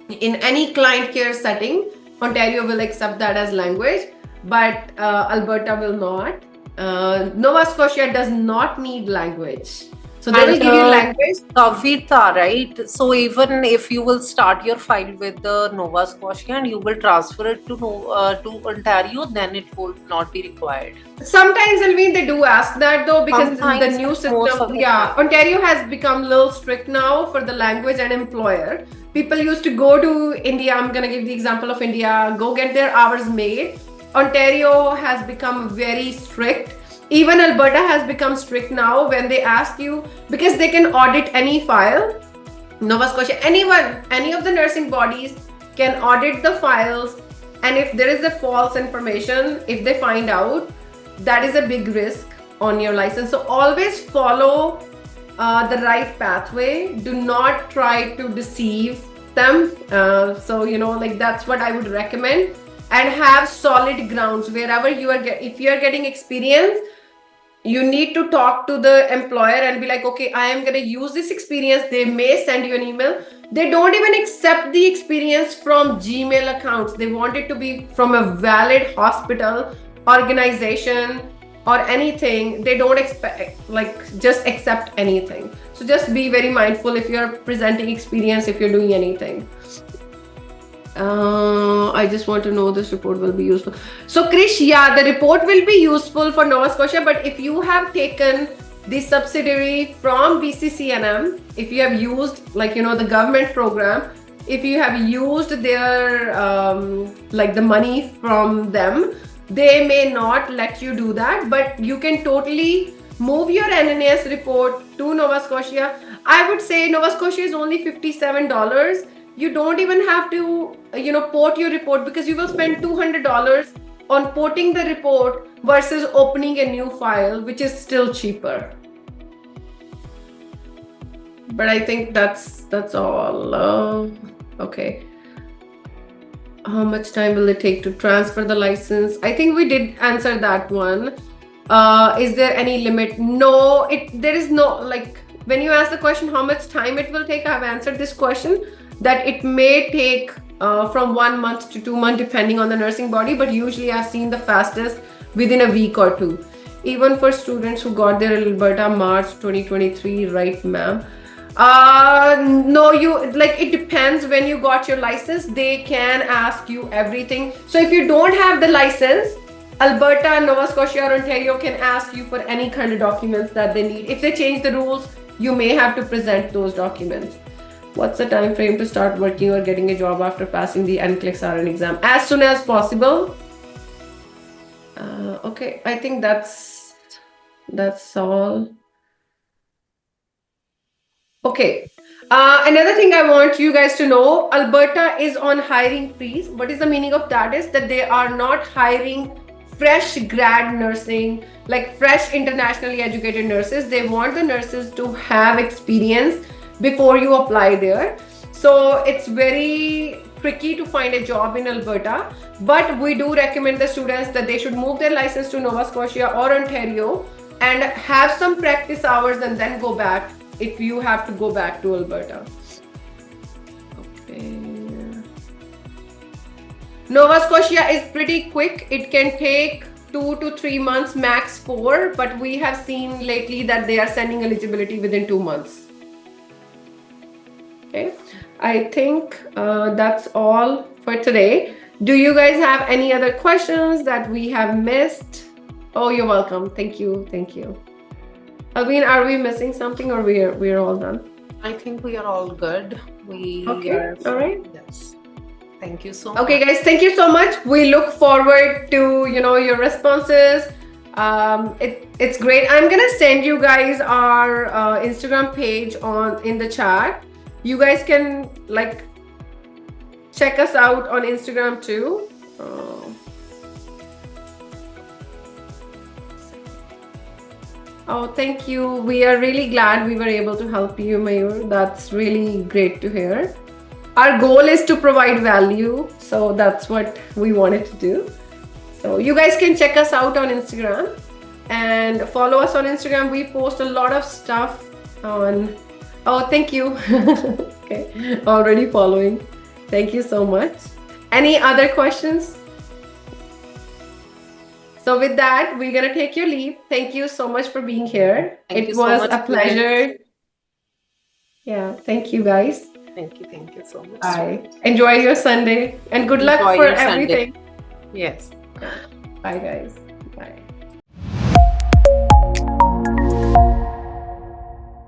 in any client care setting, Ontario will accept that as language. but Alberta will not. Nova Scotia does not need language. So they will give you language. Kavita, right? So even if you will start your file with the Nova Scotia and you will transfer it to Ontario, then it will not be required. Sometimes, Alveen, they do ask that though, because Sometimes the new system, yeah, Ontario has become a little strict now for the language and employer. People used to go to India. I'm going to give the example of India, go get their hours made. Ontario has become very strict. Even Alberta has become strict now when they ask you, because they can audit any file. Nova Scotia, anyone, any of the nursing bodies can audit the files. And if there is a false information, if they find out, that is a big risk on your license. So always follow the right pathway. Do not try to deceive them. So, like that's what I would recommend. And have solid grounds wherever you are. If you are getting experience, you need to talk to the employer and be like, okay, I am going to use this experience. They may send you an email. They don't even accept the experience from Gmail accounts. They want it to be from a valid hospital, organization, or anything. They don't expect, just accept anything. So just be very mindful if you're presenting experience, if you're doing anything. I just want to know this report will be useful. So Krish, yeah, the report will be useful for Nova Scotia, but if you have taken the subsidiary from BCCNM, if you have used the government program, if you have used their the money from them, they may not let you do that, but you can totally move your NNAS report to Nova Scotia. I would say Nova Scotia is only $57. You don't even have to, port your report, because you will spend $200 on porting the report versus opening a new file, which is still cheaper. But I think that's all. Okay. How much time will it take to transfer the license? I think we did answer that one. Is there any limit? No, there is no, when you ask the question, how much time it will take, I have answered this question, that it may take from 1 month to 2 months, depending on the nursing body, but usually I've seen the fastest within a week or two. Even for students who got their Alberta March 2023, right, ma'am? No, it depends when you got your license. They can ask you everything. So if you don't have the license, Alberta, Nova Scotia, or Ontario can ask you for any kind of documents that they need. If they change the rules, you may have to present those documents. What's the time frame to start working or getting a job after passing the NCLEX RN exam? As soon as possible. Okay, I think that's all. Okay. Another thing I want you guys to know, Alberta is on hiring freeze. What is the meaning of that? Is that they are not hiring fresh grad nursing, fresh internationally educated nurses. They want the nurses to have experience before you apply there. So it's very tricky to find a job in Alberta, but we do recommend the students that they should move their license to Nova Scotia or Ontario and have some practice hours and then go back if you have to go back to Alberta. Okay. Nova Scotia is pretty quick. It can take 2 to 3 months, max 4, but we have seen lately that they are sending eligibility within 2 months. Okay, I think that's all for today. Do you guys have any other questions that we have missed? Oh, you're welcome. Thank you. Alveen, are we missing something, or we're all done? I think we are all good. Okay. All right. Yes. Thank you so much. Okay, guys. Thank you so much. We look forward to your responses. It's great. I'm gonna send you guys our Instagram page in the chat. You guys can check us out on Instagram too. Oh, thank you. We are really glad we were able to help you, Mayur. That's really great to hear. Our goal is to provide value, so that's what we wanted to do. So you guys can check us out on Instagram and follow us on Instagram. We post a lot of stuff on. Oh, thank you. Okay, already following. Thank you so much. Any other questions? So with that, we're gonna take your leave. Thank you so much for being here. Thank It you so was much, a pleasure. Yeah, thank you guys. Thank you so much. Bye. Enjoy your Sunday and good luck Enjoy for your Sunday. everything. Yes. Bye, guys. Bye.